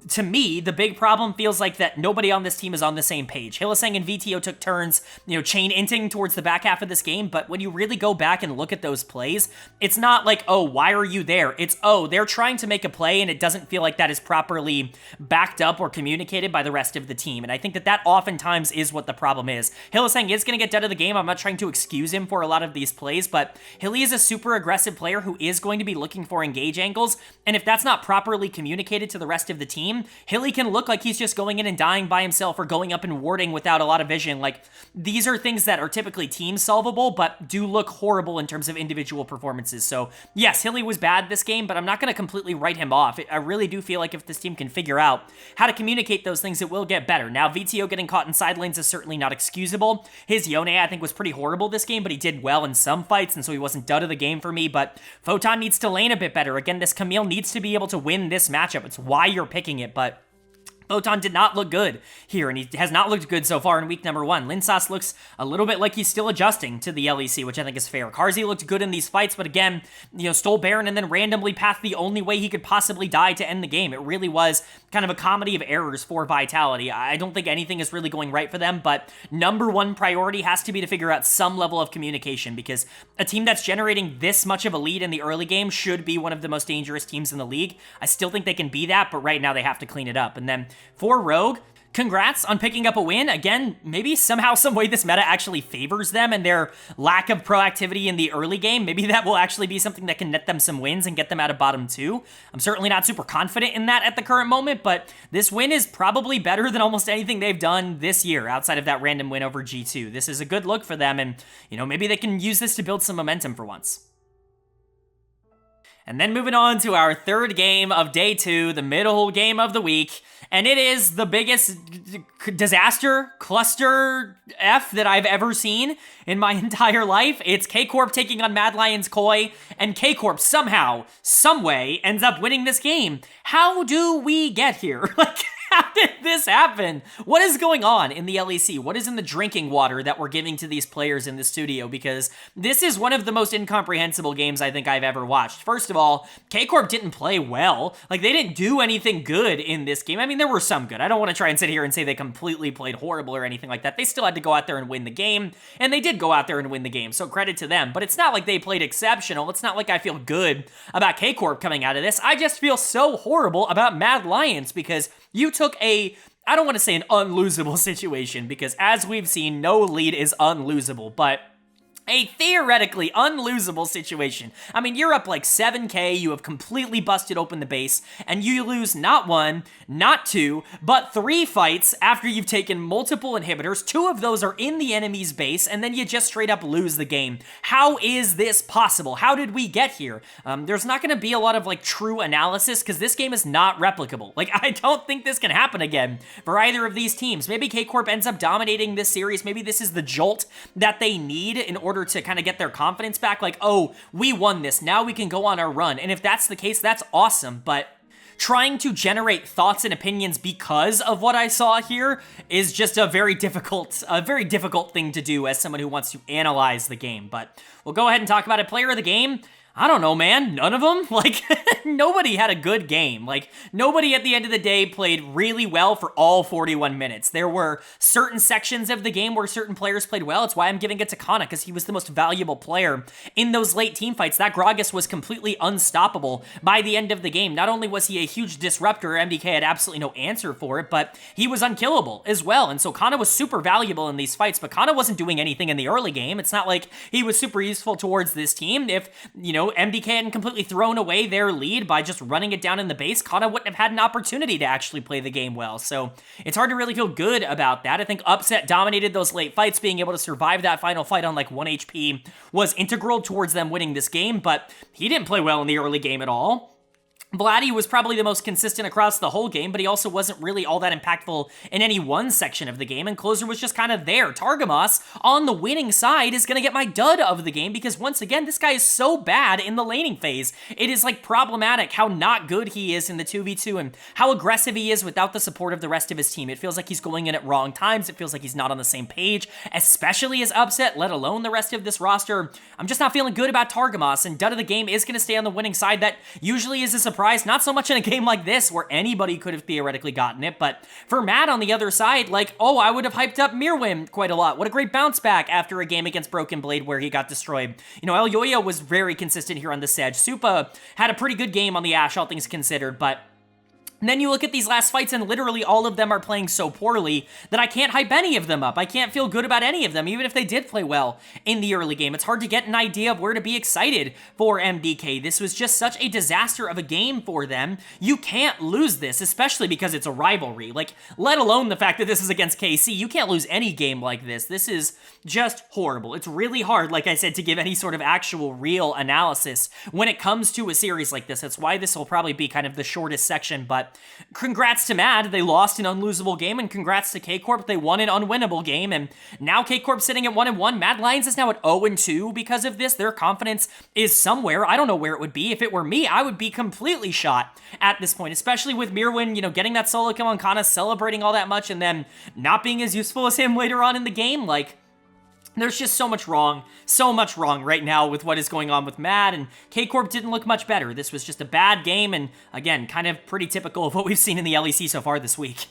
to me, the big problem feels like that nobody on this team is on the same page. Hylissang and VTO took turns, chain inting towards the back half of this game, but when you really go back and look at those plays, it's not like, oh, why are you there? It's, oh, they're trying to make a play, and it doesn't feel like that is properly backed up or communicated by the rest of the team, and I think that that oftentimes is what the problem is. Hylissang is going to get dead of the game. I'm not trying to excuse him for a lot of these plays, but Hilly is a super aggressive player who is going to be looking for engage angles, and if that's not properly communicated to the rest of the team, Hilly can look like he's just going in and dying by himself or going up and warding without a lot of vision. Like, these are things that are typically team solvable, but do look horrible in terms of individual performances. So yes, Hilly was bad this game, but I'm not going to completely write him off. I really do feel like if this team can figure out how to communicate those things, it will get better. Now, VTO getting caught in side lanes is certainly not excusable. His Yone, I think, was pretty horrible this game, but he did well in some fights, and so he wasn't dud of the game for me. But Photon needs to lane a bit better. Again, this Camille needs to be able to win this matchup. It's why you're picking it, but Photon did not look good here, and he has not looked good so far in week number 1. Linsas looks a little bit like he's still adjusting to the LEC, which I think is fair. Carzzy looked good in these fights, but again, stole Baron and then randomly pathed the only way he could possibly die to end the game. It really was kind of a comedy of errors for Vitality. I don't think anything is really going right for them, but number 1 priority has to be to figure out some level of communication, because a team that's generating this much of a lead in the early game should be one of the most dangerous teams in the league. I still think they can be that, but right now they have to clean it up. And then for Rogue, congrats on picking up a win. Again, maybe somehow, some way this meta actually favors them and their lack of proactivity in the early game. Maybe that will actually be something that can net them some wins and get them out of bottom 2. I'm certainly not super confident in that at the current moment, but this win is probably better than almost anything they've done this year outside of that random win over G2. This is a good look for them, and, maybe they can use this to build some momentum for once. And then moving on to our third game of day 2, the middle game of the week. And it is the biggest disaster cluster F that I've ever seen in my entire life. It's K-Corp taking on Mad Lions Koi, and K-Corp somehow, someway, ends up winning this game. How do we get here? How did this happen? What is going on in the LEC? What is in the drinking water that we're giving to these players in the studio? Because this is one of the most incomprehensible games I think I've ever watched. First of all, K-Corp didn't play well. They didn't do anything good in this game. I mean, there were some good. I don't want to try and sit here and say they completely played horrible or anything like that. They still had to go out there and win the game, and they did go out there and win the game, so credit to them. But it's not like they played exceptional. It's not like I feel good about K-Corp coming out of this. I just feel so horrible about Mad Lions, because you took I don't want to say an unlosable situation, because as we've seen, no lead is unlosable, but a theoretically unlosable situation. I mean, you're up like 7k, you have completely busted open the base, and you lose not 1, not 2, but 3 fights after you've taken multiple inhibitors. 2 of those are in the enemy's base, and then you just straight up lose the game. How is this possible? How did we get here? There's not going to be a lot of true analysis, because this game is not replicable. I don't think this can happen again for either of these teams. Maybe K-Corp ends up dominating this series. Maybe this is the jolt that they need in order to kind of get their confidence back. Oh, we won this. Now we can go on our run. And if that's the case, that's awesome. But trying to generate thoughts and opinions because of what I saw here is just a very difficult thing to do as someone who wants to analyze the game. But we'll go ahead and talk about it. Player of the game, I don't know, man. None of them? Nobody had a good game. Nobody at the end of the day played really well for all 41 minutes. There were certain sections of the game where certain players played well. It's why I'm giving it to Kana, because he was the most valuable player in those late team fights. That Gragas was completely unstoppable by the end of the game. Not only was he a huge disruptor, MDK had absolutely no answer for it, but he was unkillable as well. And so Kana was super valuable in these fights, but Kana wasn't doing anything in the early game. It's not like he was super useful towards this team. If, MDK hadn't completely thrown away their lead by just running it down in the base, Kana wouldn't have had an opportunity to actually play the game well. So it's hard to really feel good about that. I think Upset dominated those late fights. Being able to survive that final fight on 1 HP was integral towards them winning this game, but he didn't play well in the early game at all. Vladdy was probably the most consistent across the whole game, but he also wasn't really all that impactful in any one section of the game, and Closer was just kind of there. Targamas, on the winning side, is going to get my dud of the game, because once again, this guy is so bad in the laning phase. It is problematic how not good he is in the 2v2 and how aggressive he is without the support of the rest of his team. It feels like he's going in at wrong times. It feels like he's not on the same page, especially as Upset, let alone the rest of this roster. I'm just not feeling good about Targamas, and dud of the game is going to stay on the winning side. That usually is a surprise. Not so much in a game like this where anybody could have theoretically gotten it, but for Matt on the other side, I would have hyped up Mirwin quite a lot. What a great bounce back after a game against Broken Blade where he got destroyed. El Yoyo was very consistent here on the Sedge. Supa had a pretty good game on the Ashe, all things considered, but And then you look at these last fights, and literally all of them are playing so poorly that I can't hype any of them up. I can't feel good about any of them, even if they did play well in the early game. It's hard to get an idea of where to be excited for MDK. This was just such a disaster of a game for them. You can't lose this, especially because it's a rivalry. Like, let alone the fact that this is against KC. You can't lose any game like this. This is just horrible. It's really hard, like I said, to give any sort of actual real analysis when it comes to a series like this. That's why this will probably be kind of the shortest section, but congrats to Mad, they lost an unlosable game, and congrats to K-Corp, they won an unwinnable game, and now K-Corp sitting at 1-1. Mad Lions is now at 0-2 because of this. Their confidence is somewhere. I don't know where it would be. If it were me, I would be completely shot at this point, especially with Mirwin, you know, getting that solo kill on Kana, celebrating all that much, and then not being as useful as him later on in the game. Like, there's just so much wrong right now with what is going on with Mad, and K-Corp didn't look much better. This was just a bad game, and again, kind of pretty typical of what we've seen in the LEC so far this week.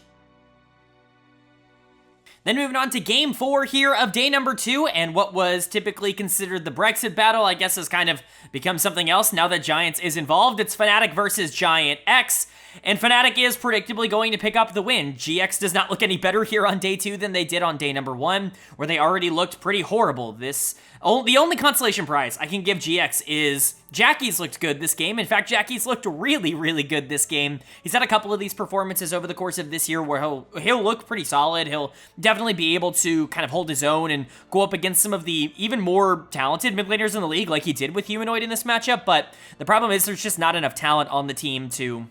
Then moving on to Game 4 here of day number 2, and what was typically considered the Brexit battle, I guess has kind of become something else now that Giants is involved. It's Fnatic versus GIANTX, and Fnatic is predictably going to pick up the win. GX does not look any better here on day 2 than they did on day number 1, where they already looked pretty horrible. The only consolation prize I can give GX is Jackie's looked good this game. In fact, Jackie's looked really, really good this game. He's had a couple of these performances over the course of this year where he'll look pretty solid. He'll definitely be able to kind of hold his own and go up against some of the even more talented mid laners in the league like he did with Humanoid in this matchup, but the problem is there's just not enough talent on the team to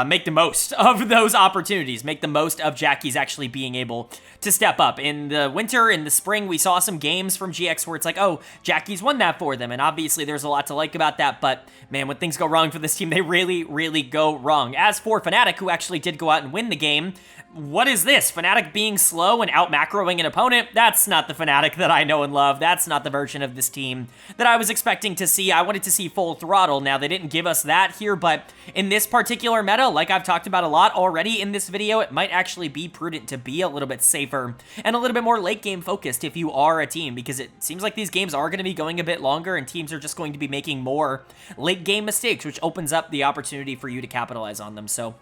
make the most of those opportunities, make the most of Jackie's actually being able to step up. In the winter, in the spring, we saw some games from GX where it's like, oh, Jackie's won that for them, and obviously there's a lot to like about that, but man, when things go wrong for this team, they really, really go wrong. As for Fnatic, who actually did go out and win the game, what is this? Fnatic being slow and out-macroing an opponent? That's not the Fnatic that I know and love. That's not the version of this team that I was expecting to see. I wanted to see full throttle. Now, they didn't give us that here, but in this particular meta, like I've talked about a lot already in this video, it might actually be prudent to be a little bit safer and a little bit more late-game focused if you are a team, because it seems like these games are going to be going a bit longer and teams are just going to be making more late-game mistakes, which opens up the opportunity for you to capitalize on them. So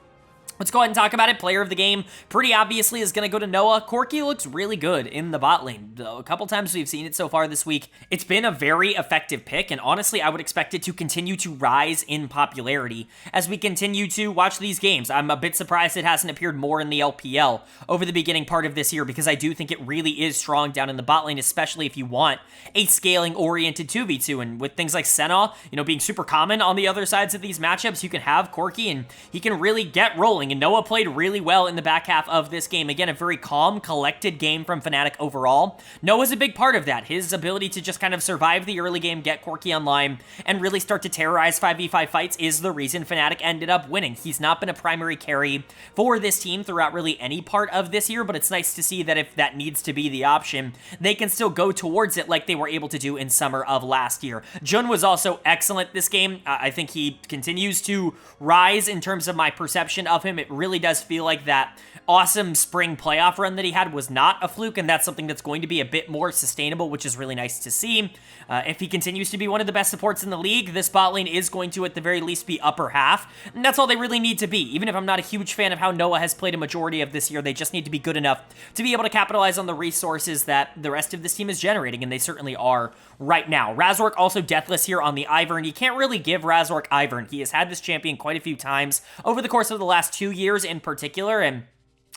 let's go ahead and talk about it. Player of the game, pretty obviously, is going to go to Noah. Corki looks really good in the bot lane. A couple times we've seen it so far this week. It's been a very effective pick, and honestly, I would expect it to continue to rise in popularity as we continue to watch these games. I'm a bit surprised it hasn't appeared more in the LPL over the beginning part of this year, because I do think it really is strong down in the bot lane, especially if you want a scaling-oriented 2v2, and with things like Senna, you know, being super common on the other sides of these matchups, you can have Corki, and he can really get rolling. And Noah played really well in the back half of this game. Again, a very calm, collected game from Fnatic overall. Noah's a big part of that. His ability to just kind of survive the early game, get Corki online, and really start to terrorize 5v5 fights is the reason Fnatic ended up winning. He's not been a primary carry for this team throughout really any part of this year, but it's nice to see that if that needs to be the option, they can still go towards it like they were able to do in summer of last year. Jun was also excellent this game. I think he continues to rise in terms of my perception of him. It really does feel like that awesome spring playoff run that he had was not a fluke, and that's something that's going to be a bit more sustainable, which is really nice to see. If he continues to be one of the best supports in the league, this bot lane is going to, at the very least, be upper half, and that's all they really need to be. Even if I'm not a huge fan of how Noah has played a majority of this year, they just need to be good enough to be able to capitalize on the resources that the rest of this team is generating, and they certainly are right now. Razork also deathless here on the Ivern. You can't really give Razork Ivern. He has had this champion quite a few times over the course of the last 2 years in particular, and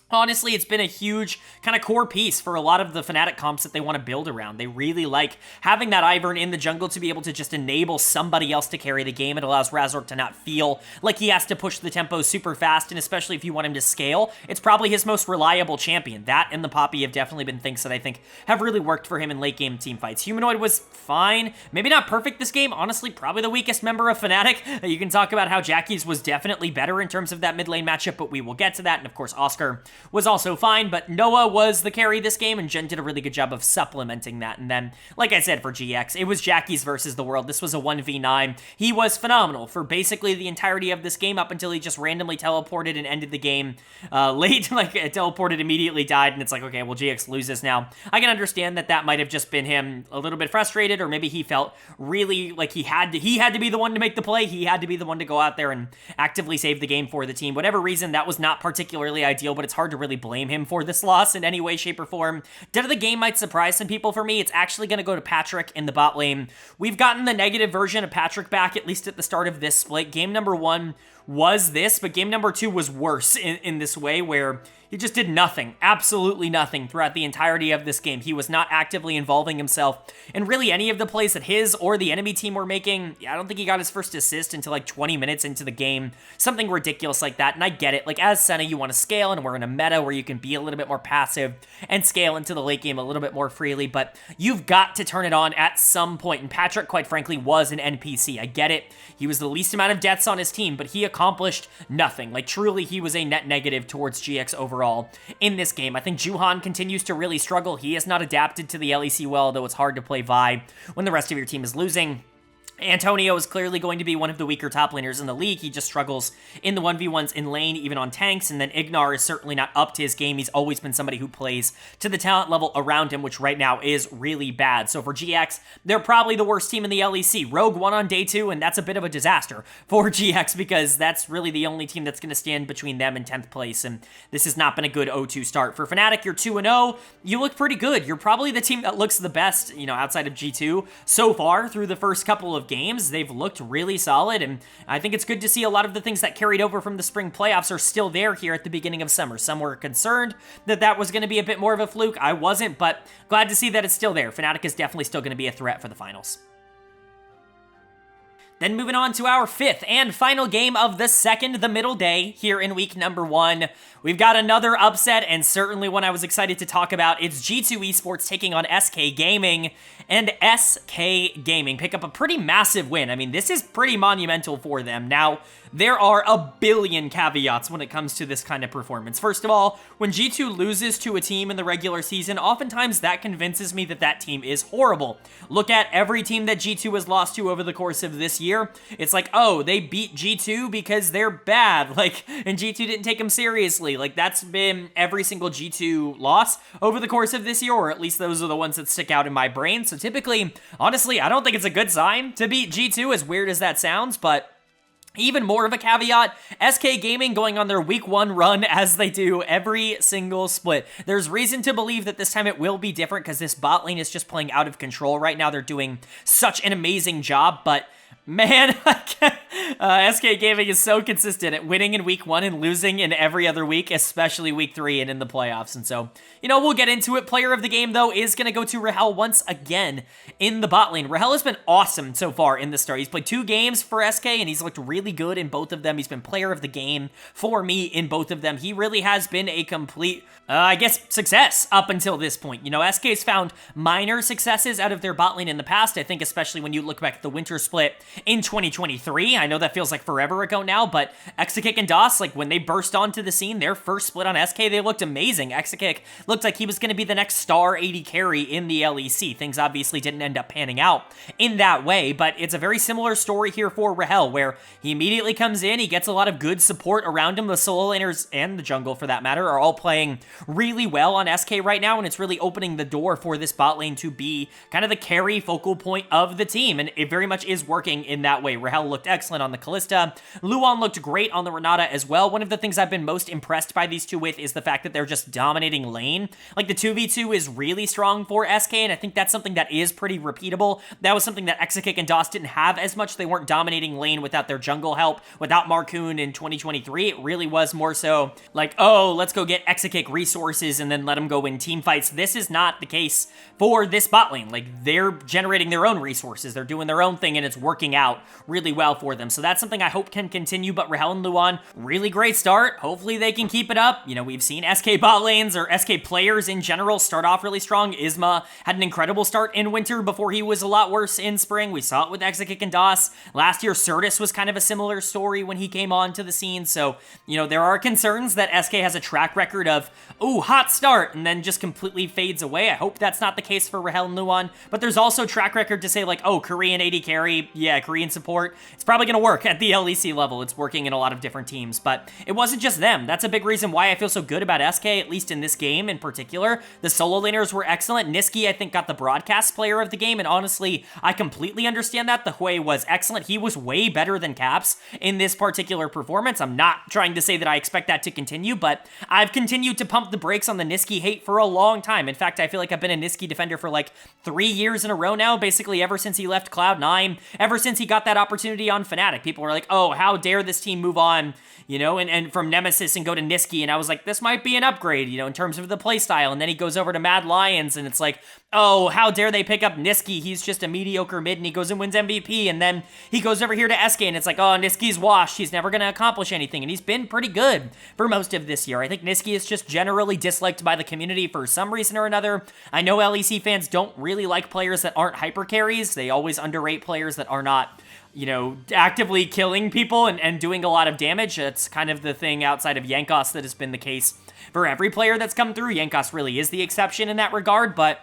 honestly, it's been a huge kind of core piece for a lot of the Fnatic comps that they want to build around. They really like having that Ivern in the jungle to be able to just enable somebody else to carry the game. It allows Razork to not feel like he has to push the tempo super fast, and especially if you want him to scale, it's probably his most reliable champion. That and the Poppy have definitely been things that I think have really worked for him in late game team fights. Humanoid was fine. Maybe not perfect this game. Honestly, probably the weakest member of Fnatic. You can talk about how Jackie's was definitely better in terms of that mid lane matchup, but we will get to that. And of course, Oscar was also fine, but Noah was the carry this game, and Jen did a really good job of supplementing that. And then, like I said, for GX, it was Jackie's versus the world. This was a 1v9. He was phenomenal for basically the entirety of this game up until he just randomly teleported and ended the game late, like teleported, immediately died, and it's like, okay, well, GX loses now. I can understand that might have just been him a little bit frustrated, or maybe he felt really like he had to be the one to make the play. He had to be the one to go out there and actively save the game for the team. Whatever reason, that was not particularly ideal, but it's hard to really blame him for this loss in any way, shape, or form. Dead of the game might surprise some people for me. It's actually going to go to Patrick in the bot lane. We've gotten the negative version of Patrick back, at least at the start of this split. Game number 1 was this, but game number 2 was worse in this way, where he just did nothing, absolutely nothing throughout the entirety of this game. He was not actively involving himself in really any of the plays that his or the enemy team were making. I don't think he got his first assist until like 20 minutes into the game, something ridiculous like that, and I get it. Like, as Senna, you want to scale, and we're in a meta where you can be a little bit more passive and scale into the late game a little bit more freely, but you've got to turn it on at some point, and Patrick, quite frankly, was an NPC. I get it. He was the least amount of deaths on his team, but he accomplished nothing. Like, truly, he was a net negative towards GX overall in this game. I think Juhan continues to really struggle. He has not adapted to the LEC well, though it's hard to play Vi when the rest of your team is losing. Antonio is clearly going to be one of the weaker top laners in the league. He just struggles in the 1v1s in lane, even on tanks, and then Ignar is certainly not up to his game. He's always been somebody who plays to the talent level around him, which right now is really bad. So for GX, they're probably the worst team in the LEC. Rogue won on day 2, and that's a bit of a disaster for GX, because that's really the only team that's going to stand between them and 10th place, and this has not been a good 0-2 start. For Fnatic, you're 2-0. You look pretty good. You're probably the team that looks the best, outside of G2 so far through the first couple of games. They've looked really solid, and I think it's good to see a lot of the things that carried over from the spring playoffs are still there here at the beginning of summer. Some were concerned that was going to be a bit more of a fluke. I wasn't, but glad to see that it's still there. Fnatic is definitely still going to be a threat for the finals. Then moving on to our 5th and final game of the middle day here in week number 1. We've got another upset, and certainly one I was excited to talk about. It's G2 Esports taking on SK Gaming, and SK Gaming pick up a pretty massive win. I mean, this is pretty monumental for them. Now, there are a billion caveats when it comes to this kind of performance. First of all, when G2 loses to a team in the regular season, oftentimes that convinces me that that team is horrible. Look at every team that G2 has lost to over the course of this year. It's like, oh, they beat G2 because they're bad, and G2 didn't take them seriously. That's been every single G2 loss over the course of this year, or at least those are the ones that stick out in my brain. So typically, honestly, I don't think it's a good sign to beat G2, as weird as that sounds, but even more of a caveat, SK Gaming going on their week 1 run as they do every single split. There's reason to believe that this time it will be different, because this bot lane is just playing out of control right now. They're doing such an amazing job, but man, SK Gaming is so consistent at winning in week 1 and losing in every other week, especially week 3 and in the playoffs. And so, we'll get into it. Player of the game, though, is going to go to Rahel once again in the bot lane. Rahel has been awesome so far in the start. He's played 2 games for SK, and he's looked really good in both of them. He's been player of the game for me in both of them. He really has been a complete, success up until this point. SK's found minor successes out of their bot lane in the past. I think especially when you look back at the winter split in 2023. I know that feels like forever ago now, but Exakick and DOS, when they burst onto the scene, their first split on SK, they looked amazing. Exakick looked like he was going to be the next star AD carry in the LEC. Things obviously didn't end up panning out in that way, but it's a very similar story here for Rahel, where he immediately comes in, he gets a lot of good support around him. The solo laners and the jungle, for that matter, are all playing really well on SK right now, and it's really opening the door for this bot lane to be kind of the carry focal point of the team, and it very much is working in that way. Rahel looked excellent on the Kalista. Luan looked great on the Renata as well. One of the things I've been most impressed by these two with is the fact that they're just dominating lane. The 2v2 is really strong for SK, and I think that's something that is pretty repeatable. That was something that Exakick and DOS didn't have as much. They weren't dominating lane without their jungle help, without Marcoon in 2023. It really was more so oh, let's go get Exakick resources and then let them go win team fights. This is not the case for this bot lane. They're generating their own resources. They're doing their own thing, and it's working out really well for them. So that's something I hope can continue, but Rahel and Luan, really great start. Hopefully they can keep it up. You know, we've seen SK bot lanes or SK players in general start off really strong. Isma had an incredible start in winter before he was a lot worse in spring. We saw it with Exekick and DOS. Last year, Certus was kind of a similar story when he came onto the scene. So, you know, there are concerns that SK has a track record of, ooh, hot start, and then just completely fades away. I hope that's not the case for Rahel and Luan, but there's also track record to say like, oh, Korean AD carry, yeah, Korean support. It's probably going to work at the LEC level. It's working in a lot of different teams, but it wasn't just them. That's a big reason why I feel so good about SK, at least in this game in particular. The solo laners were excellent. Niski, I think, got the broadcast player of the game, and honestly, I completely understand that. The Hui was excellent. He was way better than Caps in this particular performance. I'm not trying to say that I expect that to continue, but I've continued to pump the brakes on the Niski hate for a long time. In fact, I feel like I've been a Niski defender for like 3 years in a row now, basically ever since he left Cloud9, ever since he got that opportunity on Fnatic. People were like, oh, how dare this team move on, you know, and from Nemesis and go to Niski, and I was like, this might be an upgrade, you know, in terms of the playstyle, and then he goes over to Mad Lions, and it's like, oh, how dare they pick up Niski, he's just a mediocre mid, and he goes and wins MVP, and then he goes over here to SK, and it's like, oh, Niski's washed, he's never gonna accomplish anything, and he's been pretty good for most of this year. I think Niski is just generally disliked by the community for some reason or another. I know LEC fans don't really like players that aren't hyper carries, they always underrate players that are not, you know, actively killing people and doing a lot of damage. It's kind of the thing outside of GIANTX that has been the case for every player that's come through. GIANTX really is the exception in that regard, but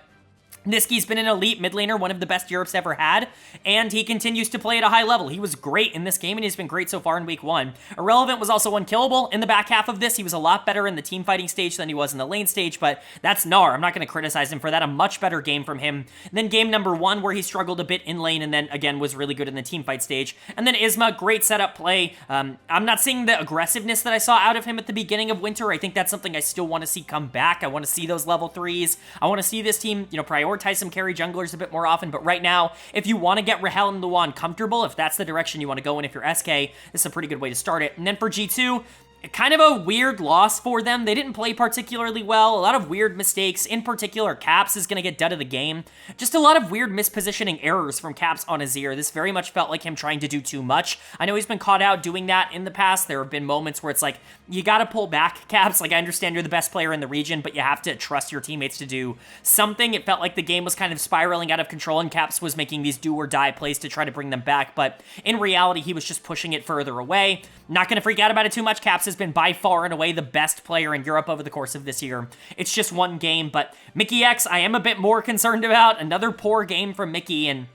Niski's been an elite mid laner, one of the best Europe's ever had, and he continues to play at a high level. He was great in this game, and he's been great so far in week 1. Irrelevant was also unkillable in the back half of this. He was a lot better in the team fighting stage than he was in the lane stage, but that's Gnar. I'm not going to criticize him for that. A much better game from him than game number 1, where he struggled a bit in lane and then, again, was really good in the team fight stage. And then Isma, great setup play. I'm not seeing the aggressiveness that I saw out of him at the beginning of winter. I think that's something I still want to see come back. I want to see those level 3s. I want to see this team, you know, prioritize some carry junglers a bit more often, but right now, if you want to get Rahel and Luan comfortable, if that's the direction you want to go in, if you're SK, this is a pretty good way to start it. And then for G2, kind of a weird loss for them. They didn't play particularly well. A lot of weird mistakes. In particular, Caps is going to get dead of the game. Just a lot of weird mispositioning errors from Caps on Azir. This very much felt like him trying to do too much. I know he's been caught out doing that in the past. There have been moments where it's like, you got to pull back, Caps. Like, I understand you're the best player in the region, but you have to trust your teammates to do something. It felt like the game was kind of spiraling out of control, and Caps was making these do-or-die plays to try to bring them back, but in reality, he was just pushing it further away. Not going to freak out about it too much. Caps has been by far and away the best player in Europe over the course of this year. It's just one game, but Mickey X, I am a bit more concerned about. Another poor game from Mickey, and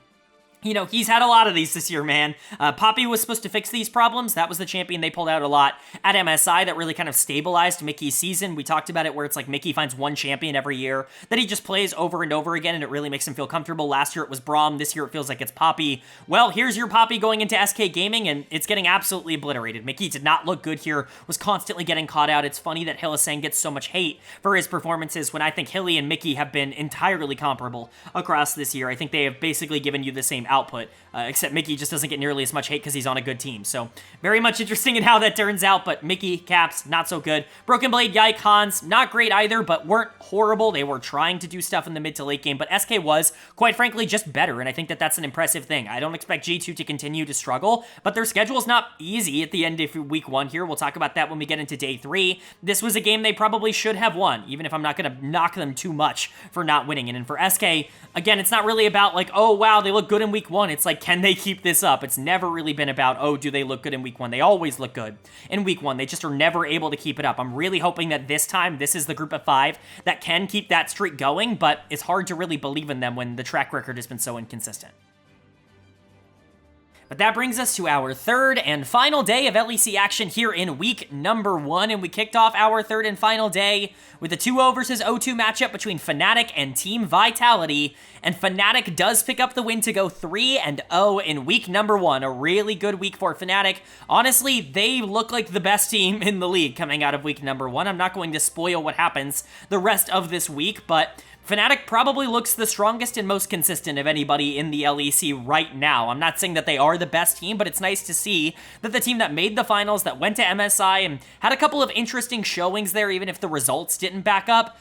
you know, he's had a lot of these this year, man. Poppy was supposed to fix these problems. That was the champion they pulled out a lot at MSI that really kind of stabilized Mickey's season. We talked about it where it's like Mickey finds one champion every year that he just plays over and over again, and it really makes him feel comfortable. Last year it was Braum. This year it feels like it's Poppy. Well, here's your Poppy going into SK Gaming, and it's getting absolutely obliterated. Mickey did not look good here, was constantly getting caught out. It's funny that Hylissang gets so much hate for his performances when I think Hilly and Mickey have been entirely comparable across this year. I think they have basically given you the same output, except Mickey just doesn't get nearly as much hate because he's on a good team. So very much interesting in how that turns out, but Mickey, Caps, not so good. Broken Blade, Yike, Hans, not great either, but weren't horrible. They were trying to do stuff in the mid to late game, but SK was, quite frankly, just better, and I think that that's an impressive thing. I don't expect G2 to continue to struggle, but their schedule's not easy at the end of week 1 here. We'll talk about that when we get into day 3. This was a game they probably should have won, even if I'm not going to knock them too much for not winning. And for SK, again, it's not really about like, oh, wow, they look good in week 1. It's like, can they keep this up? It's never really been about, oh, do they look good in week 1? They always look good in week 1. They just are never able to keep it up. I'm really hoping that this time, this is the group of 5 that can keep that streak going, but it's hard to really believe in them when the track record has been so inconsistent. But that brings us to our third and final day of LEC action here in week number 1, and we kicked off our third and final day with the 2-0 versus 0-2 matchup between Fnatic and Team Vitality, and Fnatic does pick up the win to go 3-0 in week number 1, a really good week for Fnatic. Honestly, they look like the best team in the league coming out of week number 1. I'm not going to spoil what happens the rest of this week, but Fnatic probably looks the strongest and most consistent of anybody in the LEC right now. I'm not saying that they are the best team, but it's nice to see that the team that made the finals, that went to MSI, and had a couple of interesting showings there, even if the results didn't back up,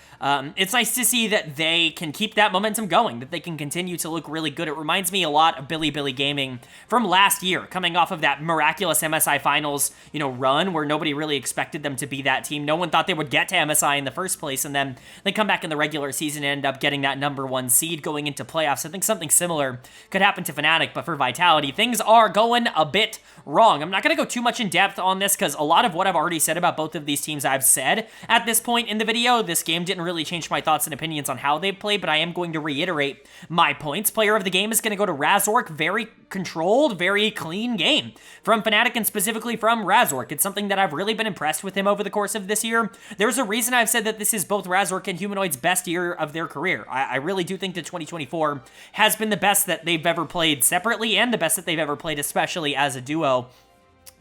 it's nice to see that they can keep that momentum going, that they can continue to look really good. It reminds me a lot of Billy Gaming from last year, coming off of that miraculous MSI finals, run where nobody really expected them to be that team. No one thought they would get to MSI in the first place, and then they come back in the regular season and end up getting that #1 seed going into playoffs. I think something similar could happen to Fnatic, but for Vitality, things are going a bit wrong. I'm not going to go too much in depth on this because a lot of what I've already said about both of these teams I've said at this point in the video. This game didn't really change my thoughts and opinions on how they played, but I am going to reiterate my points. Player of the game is going to go to Razork. Very controlled, very clean game from Fnatic, and specifically from Razork. It's something that I've really been impressed with him over the course of this year. There's a reason I've said that this is both Razork and Humanoid's best year of their career. I really do think that 2024 has been the best that they've ever played separately and the best that they've ever played, especially as a duo.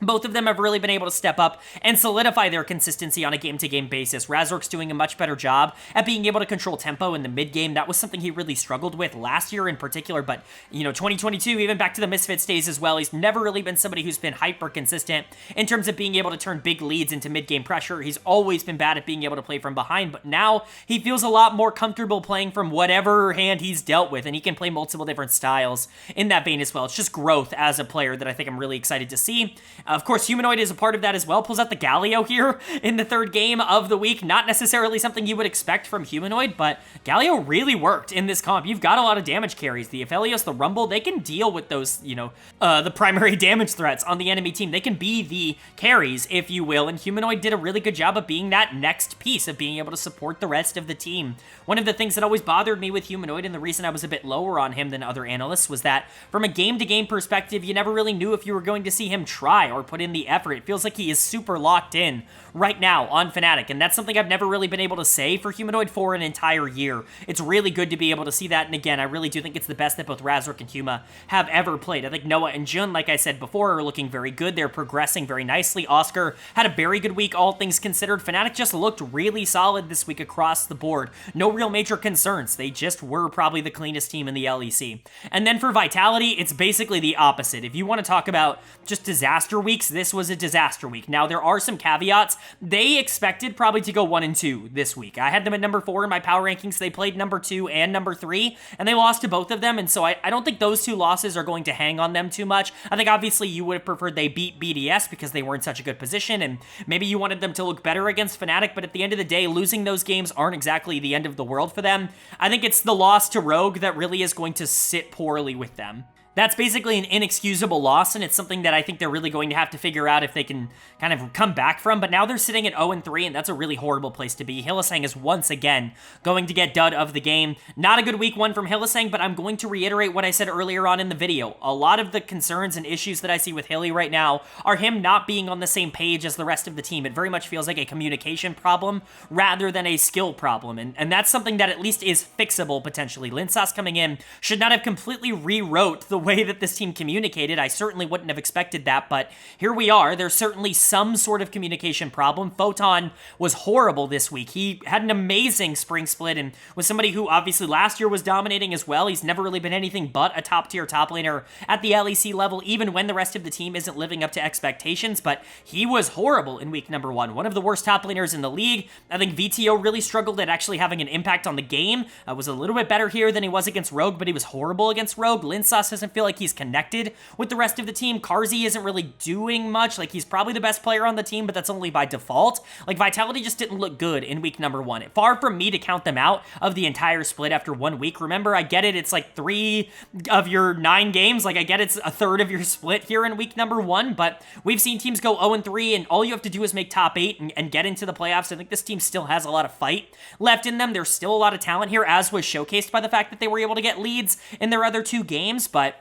Both of them have really been able to step up and solidify their consistency on a game-to-game basis. Razork's doing a much better job at being able to control tempo in the mid-game. That was something he really struggled with last year in particular, but, 2022, even back to the Misfits days as well, he's never really been somebody who's been hyper-consistent in terms of being able to turn big leads into mid-game pressure. He's always been bad at being able to play from behind, but now he feels a lot more comfortable playing from whatever hand he's dealt with, and he can play multiple different styles in that vein as well. It's just growth as a player that I think I'm really excited to see. Of course, Humanoid is a part of that as well. Pulls out the Galio here in the third game of the week. Not necessarily something you would expect from Humanoid, but Galio really worked in this comp. You've got a lot of damage carries. The Aphelios, the Rumble, they can deal with those, the primary damage threats on the enemy team. They can be the carries, if you will, and Humanoid did a really good job of being that next piece, of being able to support the rest of the team. One of the things that always bothered me with Humanoid, and the reason I was a bit lower on him than other analysts, was that from a game-to-game perspective, you never really knew if you were going to see him try or put in the effort. It feels like he is super locked in right now on Fnatic, and that's something I've never really been able to say for Humanoid for an entire year. It's really good to be able to see that, and again, I really do think it's the best that both Razork and Huma have ever played. I think Noah and Jun, like I said before, are looking very good. They're progressing very nicely. Oscar had a very good week, all things considered. Fnatic just looked really solid this week across the board. No real major concerns. They just were probably the cleanest team in the LEC. And then for Vitality, it's basically the opposite. If you want to talk about just disaster weeks, this was a disaster week. Now, there are some caveats. They expected probably to go 1-2 this week. I had them at number 4 in my power rankings. They played number 2 and number 3, and they lost to both of them, and so I don't think those two losses are going to hang on them too much. I think obviously you would have preferred they beat BDS because they were in such a good position, and maybe you wanted them to look better against Fnatic, but at the end of the day, losing those games aren't exactly the end of the world for them. I think it's the loss to Rogue that really is going to sit poorly with them. That's basically an inexcusable loss, and it's something that I think they're really going to have to figure out if they can kind of come back from, but now they're sitting at 0-3, and that's a really horrible place to be. Hylissang is once again going to get dud of the game. Not a good week 1 from Hylissang, but I'm going to reiterate what I said earlier on in the video. A lot of the concerns and issues that I see with Hilly right now are him not being on the same page as the rest of the team. It very much feels like a communication problem rather than a skill problem, and that's something that at least is fixable potentially. Linsas coming in should not have completely rewrote the way that this team communicated. I certainly wouldn't have expected that, but here we are. There's certainly some sort of communication problem. Photon was horrible this week. He had an amazing spring split and was somebody who obviously last year was dominating as well. He's never really been anything but a top-tier top laner at the LEC level, even when the rest of the team isn't living up to expectations, but he was horrible in week number 1. One of the worst top laners in the league. I think VTO really struggled at actually having an impact on the game. Was a little bit better here than he was against Rogue, but he was horrible against Rogue. Linsas doesn't feel like he's connected with the rest of the team. Carzzy isn't really doing much. Like, he's probably the best player on the team, but that's only by default. Like, Vitality just didn't look good in week number 1. Far from me to count them out of the entire split after 1 week. Remember, I get it. It's like 3 of your 9 games. Like, I get it's a third of your split here in week number 1, but we've seen teams go 0-3, and all you have to do is make top 8 and get into the playoffs. I think this team still has a lot of fight left in them. There's still a lot of talent here, as was showcased by the fact that they were able to get leads in their other 2 games, but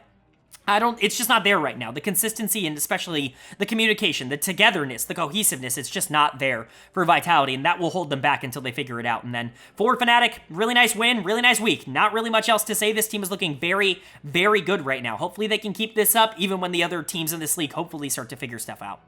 it's just not there right now. The consistency and especially the communication, the togetherness, the cohesiveness, it's just not there for Vitality, and that will hold them back until they figure it out. And then for Fnatic, really nice win, really nice week. Not really much else to say. This team is looking very, very good right now. Hopefully they can keep this up even when the other teams in this league hopefully start to figure stuff out.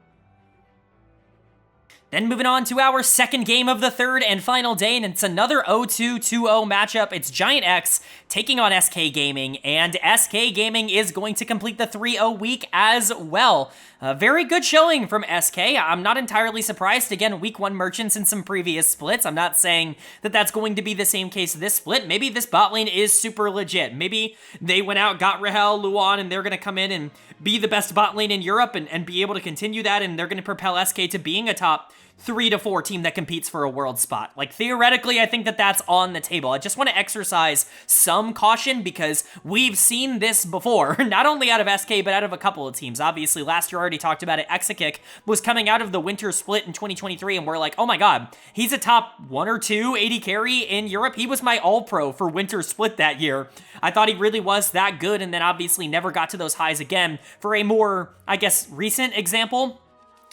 Then moving on to our second game of the third and final day, and it's another 0-2-2-0 matchup. It's GIANTX taking on SK Gaming, and SK Gaming is going to complete the 3-0 week as well. A very good showing from SK. I'm not entirely surprised. Again, week 1 merchants in some previous splits. I'm not saying that that's going to be the same case this split. Maybe this bot lane is super legit. Maybe they went out, got Rahel, Luan, and they're going to come in and be the best bot lane in Europe and be able to continue that, and they're going to propel SK to being a top 3 to 4 team that competes for a world spot. Like, theoretically, I think that that's on the table. I just want to exercise some caution because we've seen this before, not only out of SK, but out of a couple of teams. Obviously, last year I already talked about it. Exakick was coming out of the winter split in 2023, and we're like, oh my god, he's a top 1 or 2 AD carry in Europe. He was my all-pro for winter split that year. I thought he really was that good, and then obviously never got to those highs again. For a more, I guess, recent example,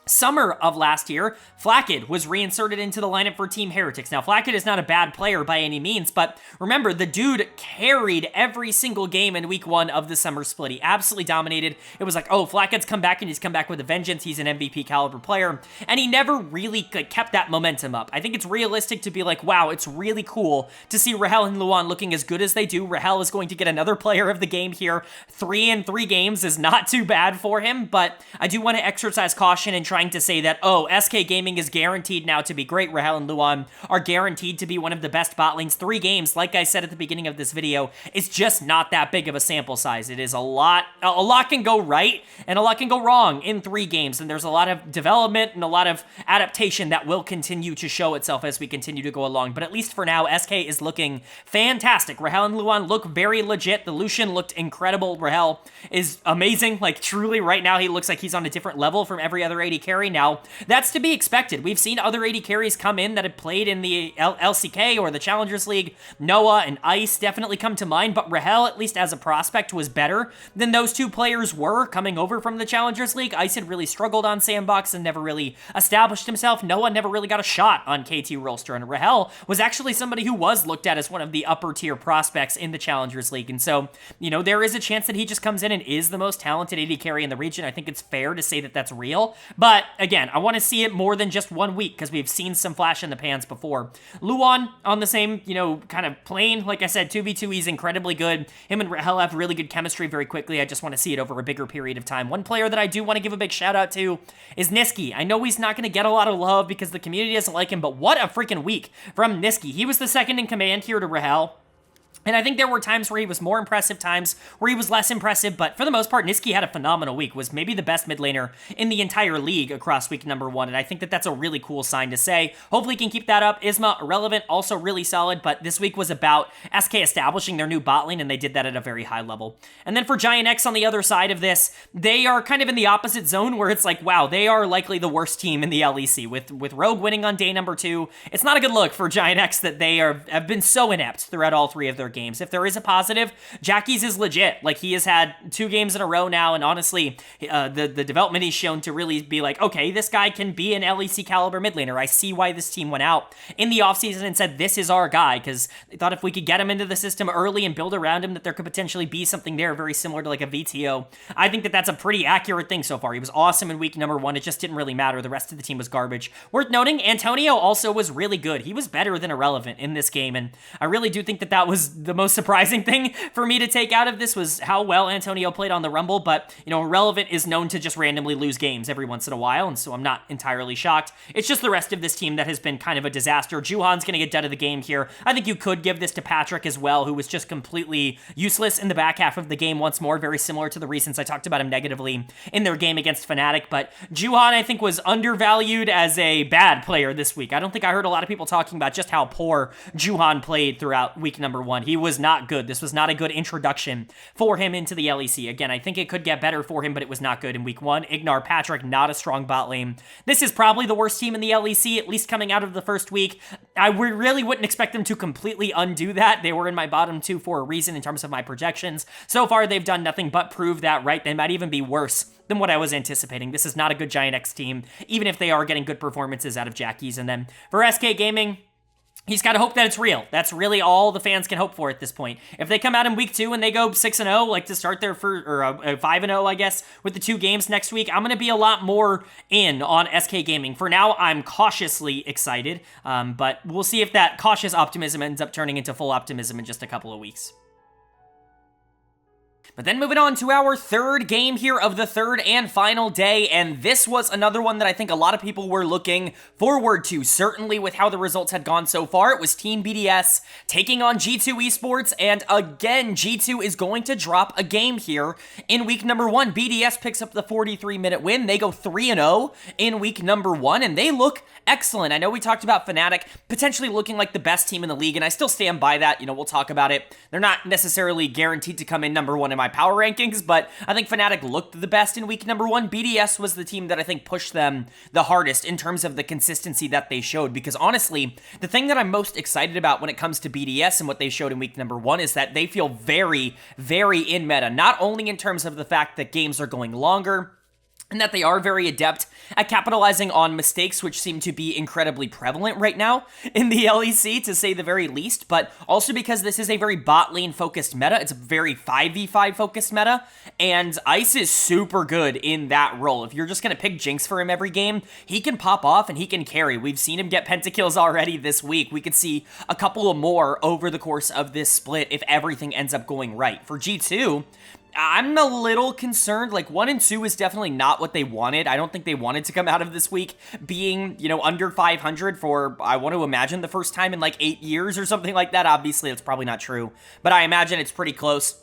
summer of last year, Flakked was reinserted into the lineup for Team Heretics. Now, Flakked is not a bad player by any means, but remember, the dude carried every single game in week 1 of the summer split. He absolutely dominated. It was like, oh, Flacked's come back, and he's come back with a vengeance. He's an MVP caliber player, and he never really kept that momentum up. I think it's realistic to be like, wow, it's really cool to see Rahel and Luan looking as good as they do. Rahel is going to get another player of the game here. 3 in 3 games is not too bad for him, but I do want to exercise caution and trying to say that, oh, SK Gaming is guaranteed now to be great. Rahel and Luan are guaranteed to be one of the best bot lanes. 3 games, like I said at the beginning of this video, is just not that big of a sample size. It is a lot can go right and a lot can go wrong in 3 games, and there's a lot of development and a lot of adaptation that will continue to show itself as we continue to go along. But at least for now, SK is looking fantastic. Rahel and Luan look very legit. The Lucian looked incredible. Rahel is amazing. Like, truly, right now, he looks like he's on a different level from every other AD carry. Now, that's to be expected. We've seen other AD carries come in that have played in the LCK or the Challengers League. Noah and Ice definitely come to mind, but Rahel, at least as a prospect, was better than those 2 players were coming over from the Challengers League. Ice had really struggled on Sandbox and never really established himself. Noah never really got a shot on KT Rolster, and Rahel was actually somebody who was looked at as one of the upper tier prospects in the Challengers League, and so, you know, there is a chance that he just comes in and is the most talented AD carry in the region. I think it's fair to say that that's real, but again, I want to see it more than just 1 week because we've seen some flash in the pans before. Luan on the same, you know, kind of plane. Like I said, 2v2, he's incredibly good. Him and Rahel have really good chemistry very quickly. I just want to see it over a bigger period of time. One player that I do want to give a big shout out to is Niski. I know he's not going to get a lot of love because the community doesn't like him, but what a freaking week from Niski. He was the second in command here to Rahel. And I think there were times where he was more impressive, times where he was less impressive, but for the most part, Niski had a phenomenal week, was maybe the best mid laner in the entire league across week number 1, and I think that that's a really cool sign to say. Hopefully he can keep that up. Isma, irrelevant, also really solid, but this week was about SK establishing their new bot lane, and they did that at a very high level. And then for GIANTX on the other side of this, they are kind of in the opposite zone where it's like, wow, they are likely the worst team in the LEC. With Rogue winning on day number 2, it's not a good look for GIANTX that they have been so inept throughout all 3 of their games. If there is a positive, Jackie's is legit. Like, he has had 2 games in a row now, and honestly, the development he's shown to really be like, okay, this guy can be an LEC caliber mid laner. I see why this team went out in the offseason and said, this is our guy, because they thought if we could get him into the system early and build around him, that there could potentially be something there very similar to like a VTO. I think that that's a pretty accurate thing so far. He was awesome in week number 1. It just didn't really matter. The rest of the team was garbage. Worth noting, Antonio also was really good. He was better than Irrelevant in this game, and I really do think that that was the most surprising thing for me to take out of this was how well Antonio played on the Rumble, but, you know, Irrelevant is known to just randomly lose games every once in a while, and so I'm not entirely shocked. It's just the rest of this team that has been kind of a disaster. Juhan's going to get dead of the game here. I think you could give this to Patrick as well, who was just completely useless in the back half of the game once more, very similar to the reasons I talked about him negatively in their game against Fnatic, but Juhan, I think, was undervalued as a bad player this week. I don't think I heard a lot of people talking about just how poor Juhan played throughout week number 1. He was not good. This was not a good introduction for him into the LEC. Again, I think it could get better for him, but it was not good in week 1. Ignar, Patrick, not a strong bot lane. This is probably the worst team in the LEC, at least coming out of the first week. I really wouldn't expect them to completely undo that. They were in my bottom 2 for a reason in terms of my projections. So far, they've done nothing but prove that right. They might even be worse than what I was anticipating. This is not a good GIANTX team, even if they are getting good performances out of Jackie's. And then for SK Gaming, he's got to hope that it's real. That's really all the fans can hope for at this point. If they come out in week 2 and they go 6-0, like to start their first, or 5-0, I guess, with the 2 games next week, I'm going to be a lot more in on SK Gaming. For now, I'm cautiously excited, but we'll see if that cautious optimism ends up turning into full optimism in just a couple of weeks. But then moving on to our third game here of the third and final day, and this was another one that I think a lot of people were looking forward to, certainly with how the results had gone so far. It was Team BDS taking on G2 Esports, and again, G2 is going to drop a game here in week number 1. BDS picks up the 43-minute win. They go 3-0 in week number 1, and they look excellent. I know we talked about Fnatic potentially looking like the best team in the league, and I still stand by that. You know, we'll talk about it. They're not necessarily guaranteed to come in number 1 in my power rankings, but I think Fnatic looked the best in week number 1. BDS was the team that I think pushed them the hardest in terms of the consistency that they showed, because honestly, the thing that I'm most excited about when it comes to BDS and what they showed in week number 1 is that they feel very, very in meta, not only in terms of the fact that games are going longer, and that they are very adept at capitalizing on mistakes, which seem to be incredibly prevalent right now in the LEC, to say the very least, but also because this is a very bot lane focused meta. It's a very 5v5 focused meta, and Ice is super good in that role. If you're just going to pick Jinx for him every game, he can pop off and he can carry. We've seen him get pentakills already this week. We could see a couple of more over the course of this split if everything ends up going right. For G2, I'm a little concerned. Like, 1 and 2 is definitely not what they wanted. I don't think they wanted to come out of this week being, you know, under 500 for, I want to imagine, the first time in like 8 years or something like that. Obviously, that's probably not true, but I imagine it's pretty close.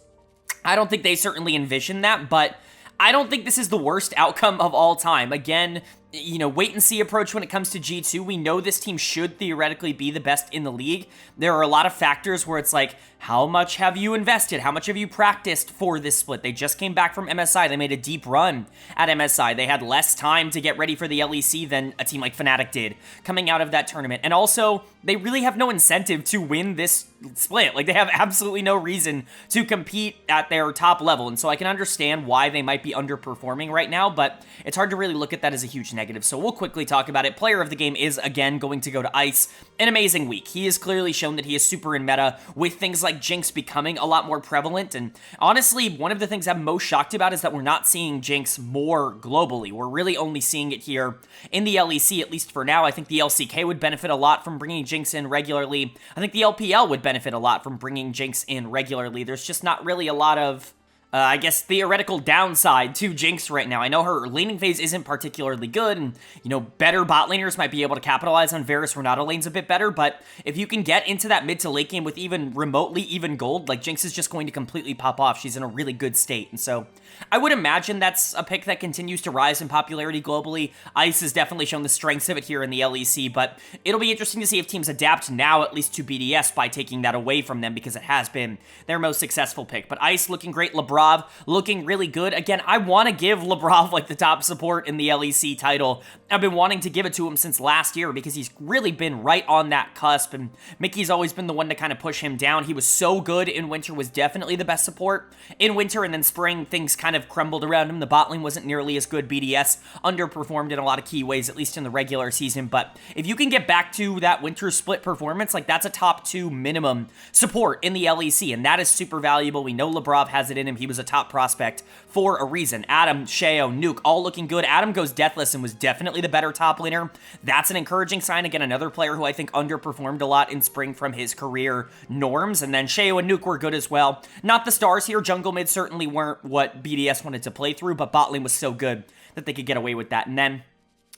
I don't think they certainly envisioned that, but I don't think this is the worst outcome of all time. Again, you know, wait and see approach when it comes to G2. We know this team should theoretically be the best in the league. There are a lot of factors where it's like, how much have you invested? How much have you practiced for this split? They just came back from MSI. They made a deep run at MSI. They had less time to get ready for the LEC than a team like Fnatic did coming out of that tournament. And also, they really have no incentive to win this split. Like, they have absolutely no reason to compete at their top level. And so I can understand why they might be underperforming right now, but it's hard to really look at that as a huge negative. So we'll quickly talk about it. Player of the game is, again, going to go to Ice. An amazing week. He has clearly shown that he is super in meta, with things like Jinx becoming a lot more prevalent. And honestly, one of the things I'm most shocked about is that we're not seeing Jinx more globally. We're really only seeing it here in the LEC, at least for now. I think the LCK would benefit a lot from bringing Jinx in regularly. I think the LPL would benefit a lot from bringing Jinx in regularly. There's just not really a lot of I guess, theoretical downside to Jinx right now. I know her laning phase isn't particularly good, and, you know, better bot laners might be able to capitalize on Varus Renato lanes a bit better, but if you can get into that mid to late game with even remotely even gold, like, Jinx is just going to completely pop off. She's in a really good state, and so I would imagine that's a pick that continues to rise in popularity globally. Ice has definitely shown the strengths of it here in the LEC, but it'll be interesting to see if teams adapt now, at least to BDS, by taking that away from them, because it has been their most successful pick. But Ice looking great, LeBron looking really good. Again, I want to give LeBron like the top support in the LEC title. I've been wanting to give it to him since last year because he's really been right on that cusp, and Mickey's always been the one to kind of push him down. He was so good in winter, was definitely the best support in winter, and then spring things kind of crumbled around him. The bot lane wasn't nearly as good. BDS underperformed in a lot of key ways, at least in the regular season, but if you can get back to that winter split performance, like, that's a top 2 minimum support in the LEC, and that is super valuable. We know LeBron has it in him. He was a top prospect for a reason. Adam, Sheo, Nuke, all looking good. Adam goes deathless and was definitely the better top laner. That's an encouraging sign. Again, another player who I think underperformed a lot in spring from his career norms. And then Sheo and Nuke were good as well. Not the stars here. Jungle mid certainly weren't what BDS wanted to play through, but bot lane was so good that they could get away with that. And then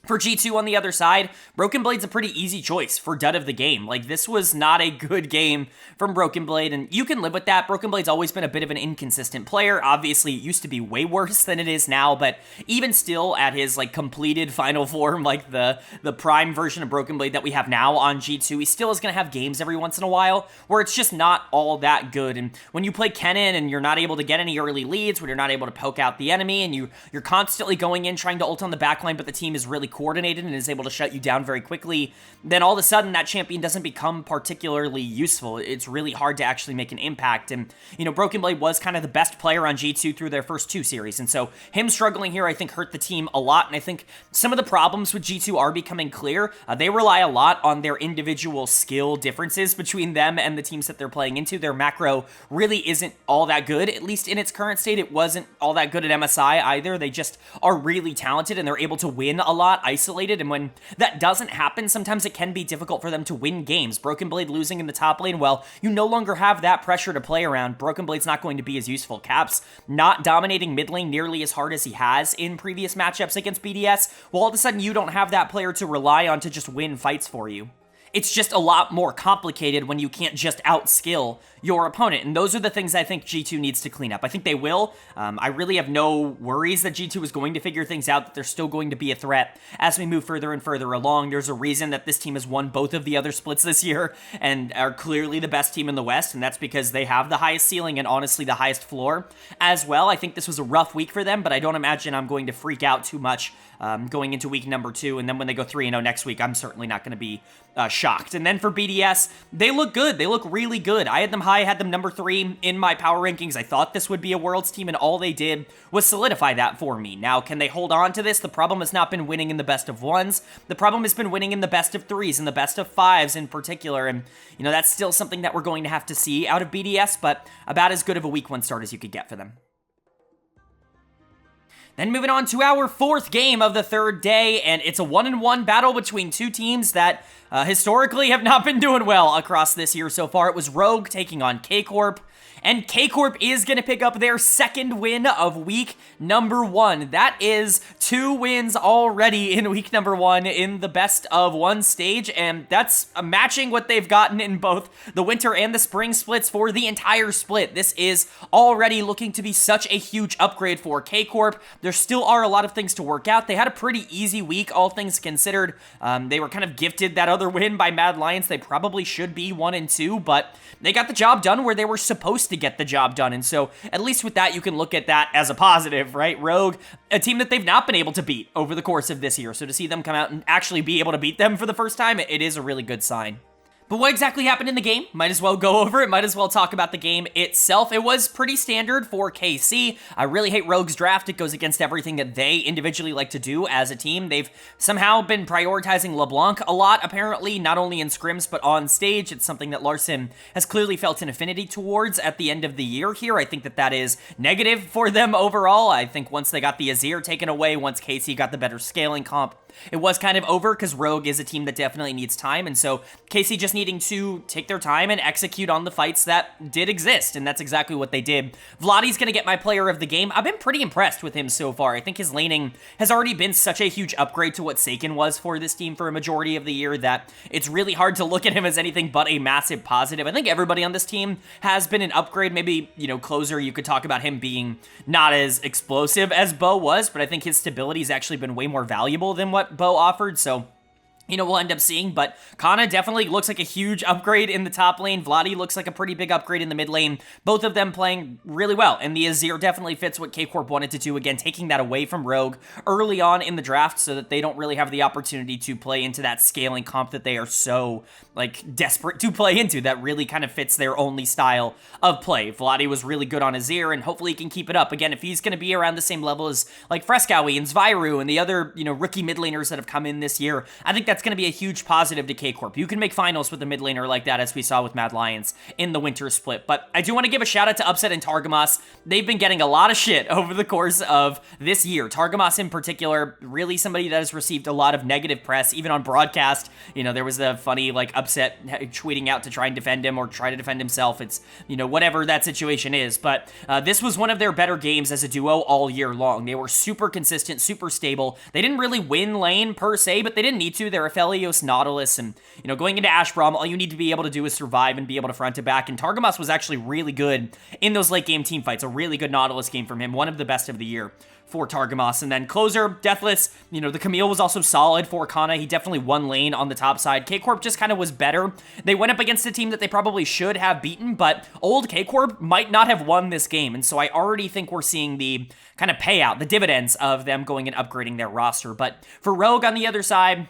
for G2 on the other side, Broken Blade's a pretty easy choice for dud of the game. Like, this was not a good game from Broken Blade, and you can live with that. Broken Blade's always been a bit of an inconsistent player. Obviously, it used to be way worse than it is now, but even still at his, like, completed final form, like the prime version of Broken Blade that we have now on G2, he still is going to have games every once in a while where it's just not all that good. And when you play Kennen and you're not able to get any early leads, when you're not able to poke out the enemy, and you're constantly going in trying to ult on the backline, but the team is really coordinated and is able to shut you down very quickly, then all of a sudden that champion doesn't become particularly useful. It's really hard to actually make an impact. And, Broken Blade was kind of the best player on G2 through their first 2 series. And so him struggling here, I think, hurt the team a lot. And I think some of the problems with G2 are becoming clear. They rely a lot on their individual skill differences between them and the teams that they're playing into. Their macro really isn't all that good, at least in its current state. It wasn't all that good at MSI either. They just are really talented and they're able to win a lot isolated. And when that doesn't happen, sometimes it can be difficult for them to win games. Broken Blade losing in the top lane, well, you no longer have that pressure to play around. Broken Blade's not going to be as useful. Caps not dominating mid lane nearly as hard as he has in previous matchups against BDS. Well, all of a sudden you don't have that player to rely on to just win fights for you. It's just a lot more complicated when you can't just outskill your opponent. And those are the things I think G2 needs to clean up. I think they will. I really have no worries that G2 is going to figure things out, that they're still going to be a threat as we move further and further along. There's a reason that this team has won both of the other splits this year and are clearly the best team in the West, and that's because they have the highest ceiling and honestly the highest floor as well. I think this was a rough week for them, but I don't imagine I'm going to freak out too much going into week number 2, and then when they go 3-0 next week, I'm certainly not going to be shocked. And then for BDS, they look good. They look really good. I had them high, had them number 3 in my power rankings. I thought this would be a Worlds team, and all they did was solidify that for me. Now, can they hold on to this? The problem has not been winning in the best of 1s. The problem has been winning in the best of 3s and the best of 5s in particular, and, that's still something that we're going to have to see out of BDS, but about as good of a week 1 start as you could get for them. Then moving on to our 4th game of the 3rd day, and it's a 1-1 battle between 2 teams that historically have not been doing well across this year so far. It was Rogue taking on Corp, and Corp is going to pick up their 2nd win of week number 1. That is 2 wins already in week number 1 in the best of 1 stage, and that's matching what they've gotten in both the winter and the spring splits for the entire split. This is already looking to be such a huge upgrade for Corp. There still are a lot of things to work out. They had a pretty easy week, all things considered. They were kind of gifted that other win by Mad Lions. They probably should be 1-2, but they got the job done where they were supposed to get the job done. And so at least with that, you can look at that as a positive, right? Rogue, a team that they've not been able to beat over the course of this year. So to see them come out and actually be able to beat them for the first time, it is a really good sign. But what exactly happened in the game? Might as well go over it. Might as well talk about the game itself. It was pretty standard for KC. I really hate Rogue's draft. It goes against everything that they individually like to do as a team. They've somehow been prioritizing LeBlanc a lot, apparently, not only in scrims, but on stage. It's something that Larson has clearly felt an affinity towards at the end of the year here. I think that that is negative for them overall. I think once they got the Azir taken away, once KC got the better scaling comp, it was kind of over because Rogue is a team that definitely needs time, and so KC just needing to take their time and execute on the fights that did exist, and that's exactly what they did. Vladi's going to get my player of the game. I've been pretty impressed with him so far. I think his laning has already been such a huge upgrade to what Seiken was for this team for a majority of the year that it's really hard to look at him as anything but a massive positive. I think everybody on this team has been an upgrade. Maybe, closer, you could talk about him being not as explosive as Bo was, but I think his stability has actually been way more valuable than what Bo offered, so we'll end up seeing, but Kana definitely looks like a huge upgrade in the top lane. Vladi looks like a pretty big upgrade in the mid lane. Both of them playing really well, and the Azir definitely fits what Corp wanted to do. Again, taking that away from Rogue early on in the draft so that they don't really have the opportunity to play into that scaling comp that they are so, desperate to play into. That really kind of fits their only style of play. Vladi was really good on Azir, and hopefully he can keep it up. Again, if he's going to be around the same level as, Frescowy and Zviru and the other, rookie mid laners that have come in this year, I think that's going to be a huge positive to Corp. You can make finals with a mid laner like that, as we saw with Mad Lions in the winter split. But I do want to give a shout out to Upset and Targamas. They've been getting a lot of shit over the course of this year. Targamas in particular, really somebody that has received a lot of negative press, even on broadcast. There was the funny, Upset tweeting out to try and defend him or try to defend himself. It's, whatever that situation is. But this was one of their better games as a duo all year long. They were super consistent, super stable. They didn't really win lane per se, but they didn't need to. Their there, Aphelios, Nautilus, and, you know, going into Ash Braum, all you need to be able to do is survive and be able to front to back, and Targamas was actually really good in those late game team fights. A really good Nautilus game from him, one of the best of the year for Targamas. And then closer, Deathless, you know, the Camille was also solid for Kana. He definitely won lane on the top side. K-Corp just kind of was better. They went up against a team that they probably should have beaten, but old K-Corp might not have won this game. And so I already think we're seeing the kind of payout, the dividends of them going and upgrading their roster. But for Rogue on the other side,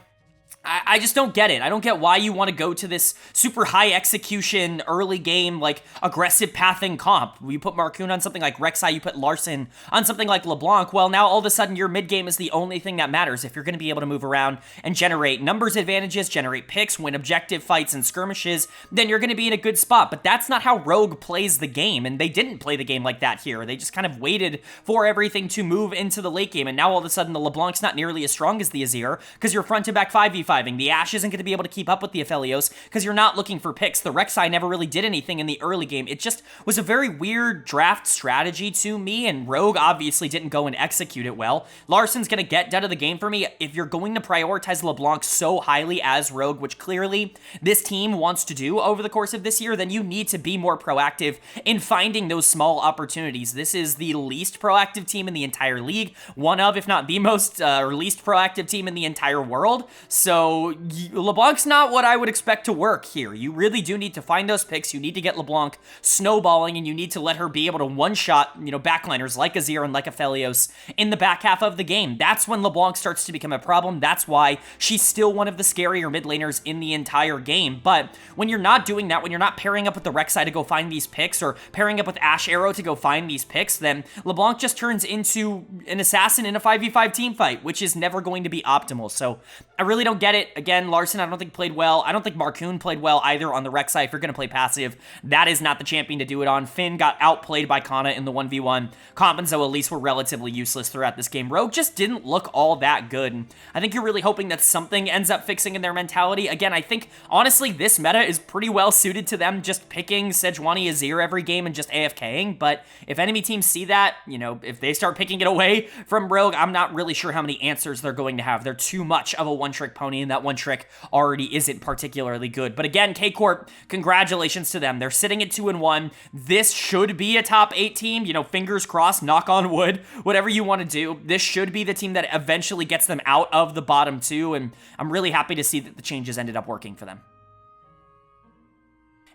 I just don't get it. I don't get why you want to go to this super high execution, early game, like, aggressive pathing comp. You put Marcoon on something like Rek'Sai, you put Larson on something like LeBlanc. Well, now all of a sudden your mid game is the only thing that matters. If you're going to be able to move around and generate numbers advantages, generate picks, win objective fights and skirmishes, then you're going to be in a good spot. But that's not how Rogue plays the game, and they didn't play the game like that here. They just kind of waited for everything to move into the late game, and now all of a sudden the LeBlanc's not nearly as strong as the Azir, because you're front to back 5v5. The Ashe isn't going to be able to keep up with the Aphelios because you're not looking for picks. The Rek'Sai never really did anything in the early game. It just was a very weird draft strategy to me, and Rogue obviously didn't go and execute it well. Larson's going to get dead of the game for me. If you're going to prioritize LeBlanc so highly as Rogue, which clearly this team wants to do over the course of this year, then you need to be more proactive in finding those small opportunities. This is the least proactive team in the entire league, one of, if not the most, or least proactive team in the entire world. So LeBlanc's not what I would expect to work here. You really do need to find those picks. You need to get LeBlanc snowballing, and you need to let her be able to one-shot, you know, backliners like Azir and like Aphelios in the back half of the game. That's when LeBlanc starts to become a problem. That's why she's still one of the scarier mid laners in the entire game. But when you're not doing that, when you're not pairing up with the Rek'Sai to go find these picks, or pairing up with Ashe Arrow to go find these picks, then LeBlanc just turns into an assassin in a 5v5 team fight, which is never going to be optimal. So I really don't get it. Again, Larson, I don't think played well. I don't think Marcoon played well either on the Rek'Sai. If you're going to play passive, that is not the champion to do it on. Finn got outplayed by Kana in the 1v1. Comp and Zoe Elise were relatively useless throughout this game. Rogue just didn't look all that good, and I think you're really hoping that something ends up fixing in their mentality. Again, I think, honestly, this meta is pretty well suited to them just picking Sejuani Azir every game and just AFKing, but if enemy teams see that, you know, if they start picking it away from Rogue, I'm not really sure how many answers they're going to have. They're too much of a one-trick pony, and that one trick already isn't particularly good. But again, K-Corp, congratulations to them. They're sitting at 2-1. This should be a top 8 team. You know, fingers crossed, knock on wood, whatever you want to do. This should be the team that eventually gets them out of the bottom 2, and I'm really happy to see that the changes ended up working for them.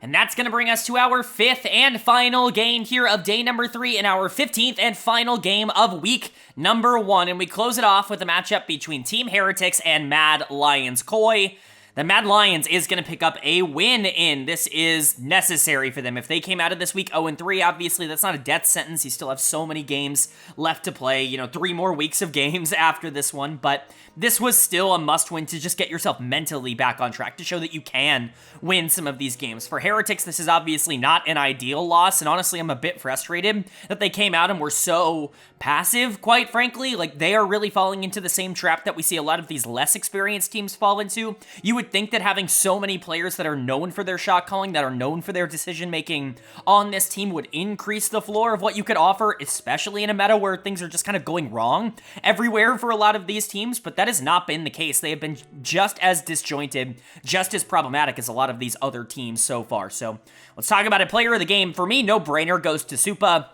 And that's going to bring us to our 5th and final game here of day number 3 and our 15th and final game of week number 1. And we close it off with a matchup between Team Heretics and Mad Lions Koi. The Mad Lions is going to pick up a win in. This is necessary for them. If they came out of this week 0-3, obviously that's not a death sentence. You still have so many games left to play, you know, 3 more weeks of games after this one, but this was still a must-win to just get yourself mentally back on track, to show that you can win some of these games. For Heretics, this is obviously not an ideal loss, and honestly, I'm a bit frustrated that they came out and were so passive, quite frankly. Like, they are really falling into the same trap that we see a lot of these less experienced teams fall into. You would think that having so many players that are known for their shot calling, that are known for their decision making on this team would increase the floor of what you could offer, especially in a meta where things are just kind of going wrong everywhere for a lot of these teams, but that has not been the case. They have been just as disjointed, just as problematic as a lot of these other teams so far. So let's talk about it. Player of the game, for me, no brainer, goes to Supa.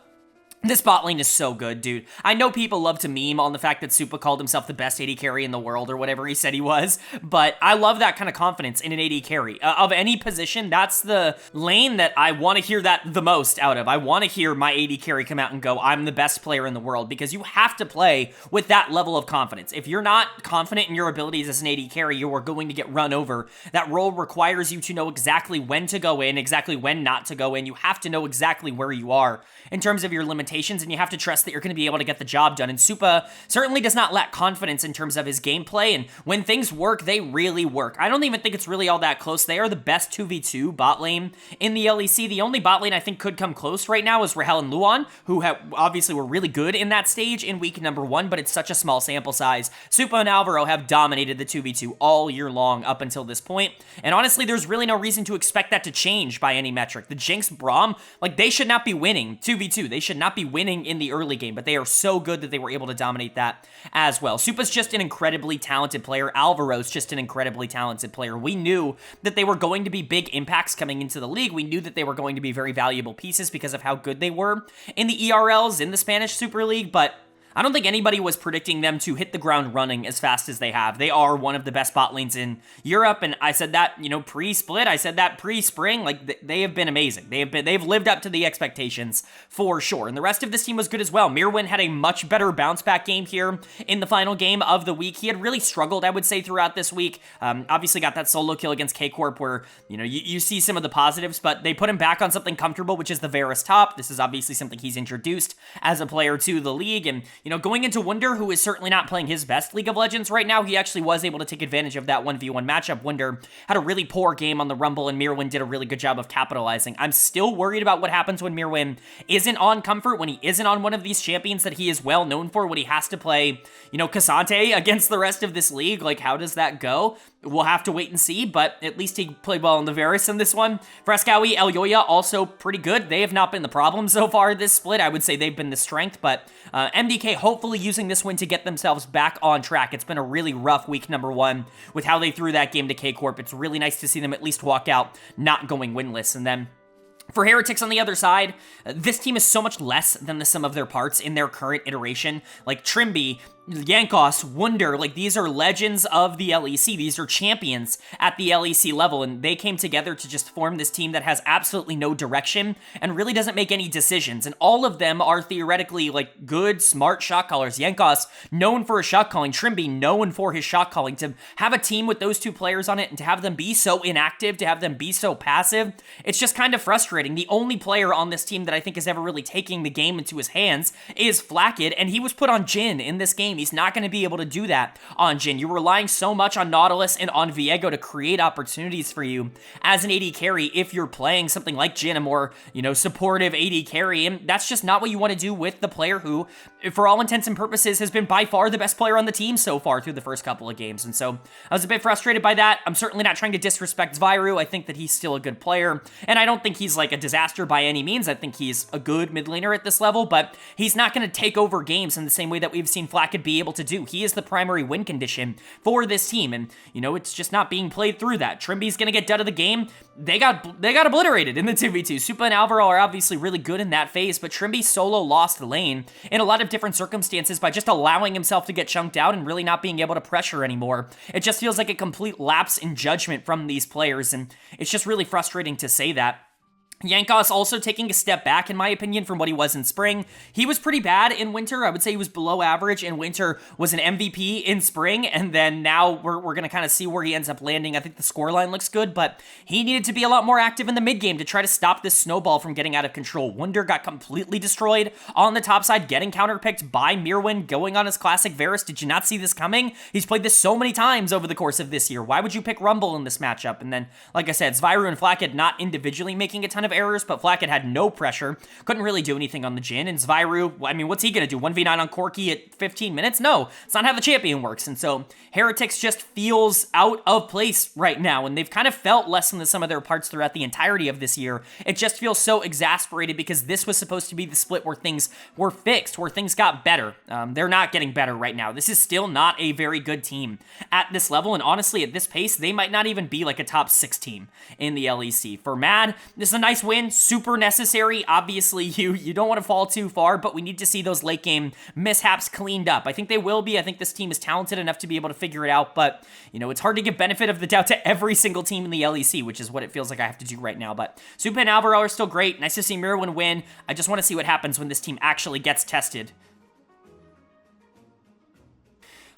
This bot lane is so good, dude. I know people love to meme on the fact that Supa called himself the best AD carry in the world or whatever he said he was, but I love that kind of confidence in an AD carry. Of any position, that's the lane that I want to hear that the most out of. I want to hear my AD carry come out and go, I'm the best player in the world, because you have to play with that level of confidence. If you're not confident in your abilities as an AD carry, you are going to get run over. That role requires you to know exactly when to go in, exactly when not to go in. You have to know exactly where you are in terms of your limitations, and you have to trust that you're going to be able to get the job done. And Supa certainly does not lack confidence in terms of his gameplay, and when things work, they really work. I don't even think it's really all that close. They are the best 2v2 bot lane in the LEC. The only bot lane I think could come close right now is Rahel and Luan, who obviously were really good in that stage in week number 1, but it's such a small sample size. Supa and Alvaro have dominated the 2v2 all year long up until this point, and honestly, there's really no reason to expect that to change by any metric. The Jinx Braum, like, they should not be winning 2v2. They should not be be winning in the early game, but they are so good that they were able to dominate that as well. Supa's just an incredibly talented player. Alvaro's just an incredibly talented player. We knew that they were going to be big impacts coming into the league. We knew that they were going to be very valuable pieces because of how good they were in the ERLs, in the Spanish Super League, but I don't think anybody was predicting them to hit the ground running as fast as they have. They are one of the best bot lanes in Europe, and I said that, pre-split, I said that pre-spring. Like, they have been amazing. They've lived up to the expectations for sure, and the rest of this team was good as well. Mirwin had a much better bounce back game here in the final game of the week. He had really struggled, I would say, throughout this week. Obviously got that solo kill against Corp where, you see some of the positives, but they put him back on something comfortable, which is the Varus top. This is obviously something he's introduced as a player to the league, and going into Wunder, who is certainly not playing his best League of Legends right now, he actually was able to take advantage of that 1v1 matchup. Wunder had a really poor game on the Rumble, and Mirwin did a really good job of capitalizing. I'm still worried about what happens when Mirwin isn't on Comfort, when he isn't on one of these champions that he is well known for, when he has to play, Cassante against the rest of this league. Like, how does that go? We'll have to wait and see, but at least he played well in the Varus in this one. Frescowy, Elyoya, also pretty good. They have not been the problem so far this split. I would say they've been the strength, but MDK hopefully using this win to get themselves back on track. It's been a really rough week number one with how they threw that game to Corp. It's really nice to see them at least walk out not going winless. And then for Heretics on the other side, this team is so much less than the sum of their parts in their current iteration. Like Trimby, Yankos, Wunder, like these are legends of the LEC. These are champions at the LEC level, and they came together to just form this team that has absolutely no direction and really doesn't make any decisions. And all of them are theoretically like good, smart shot callers. Yankos, known for his shot calling. Trimby, known for his shot calling. To have a team with those two players on it and to have them be so inactive, to have them be so passive, it's just kind of frustrating. The only player on this team that I think is ever really taking the game into his hands is Flakked, and he was put on Jhin in this game. He's not going to be able to do that on Jhin. You're relying so much on Nautilus and on Viego to create opportunities for you as an AD carry if you're playing something like Jhin, a more, supportive AD carry, and that's just not what you want to do with the player who, for all intents and purposes, has been by far the best player on the team so far through the first couple of games, and so I was a bit frustrated by that. I'm certainly not trying to disrespect Zviru. I think that he's still a good player, and I don't think he's like a disaster by any means. I think he's a good mid laner at this level, but he's not going to take over games in the same way that we've seen Flakked be able to do. He is the primary win condition for this team, and it's just not being played through that. Trimby's gonna get dead of the game. They got obliterated in the 2v2. Supa and Alvaro are obviously really good in that phase, but Trimby solo lost the lane in a lot of different circumstances by just allowing himself to get chunked out and really not being able to pressure anymore. It just feels like a complete lapse in judgment from these players, and it's just really frustrating to say that. Yankos also taking a step back, in my opinion, from what he was in spring. He was pretty bad in winter. I would say he was below average in winter, was an MVP in spring, and then now we're going to kind of see where he ends up landing. I think the scoreline looks good, but he needed to be a lot more active in the mid game to try to stop this snowball from getting out of control. Wunder got completely destroyed on the top side, getting counterpicked by Mirwin, going on his classic Varus. Did you not see this coming? He's played this so many times over the course of this year. Why would you pick Rumble in this matchup? And then, like I said, Zviru and Flakked not individually making a ton of errors, but Flakked had no pressure, couldn't really do anything on the Jhin, and Zviru, I mean, what's he gonna do, 1v9 on Corki at 15 minutes? No, it's not how the champion works, and so Heretics just feels out of place right now, and they've kind of felt less than the sum of their parts throughout the entirety of this year. It just feels so exasperated because this was supposed to be the split where things were fixed, where things got better. They're not getting better right now. This is still not a very good team at this level, and honestly, at this pace, they might not even be like a top 6 team in the LEC. For Mad, this is a nice win, super necessary. Obviously, you don't want to fall too far, but we need to see those late game mishaps cleaned up. I think they will be. I think this team is talented enough to be able to figure it out, but, it's hard to give benefit of the doubt to every single team in the LEC, which is what it feels like I have to do right now, but Supa and Alvaro are still great. Nice to see Mirwin win. I just want to see what happens when this team actually gets tested.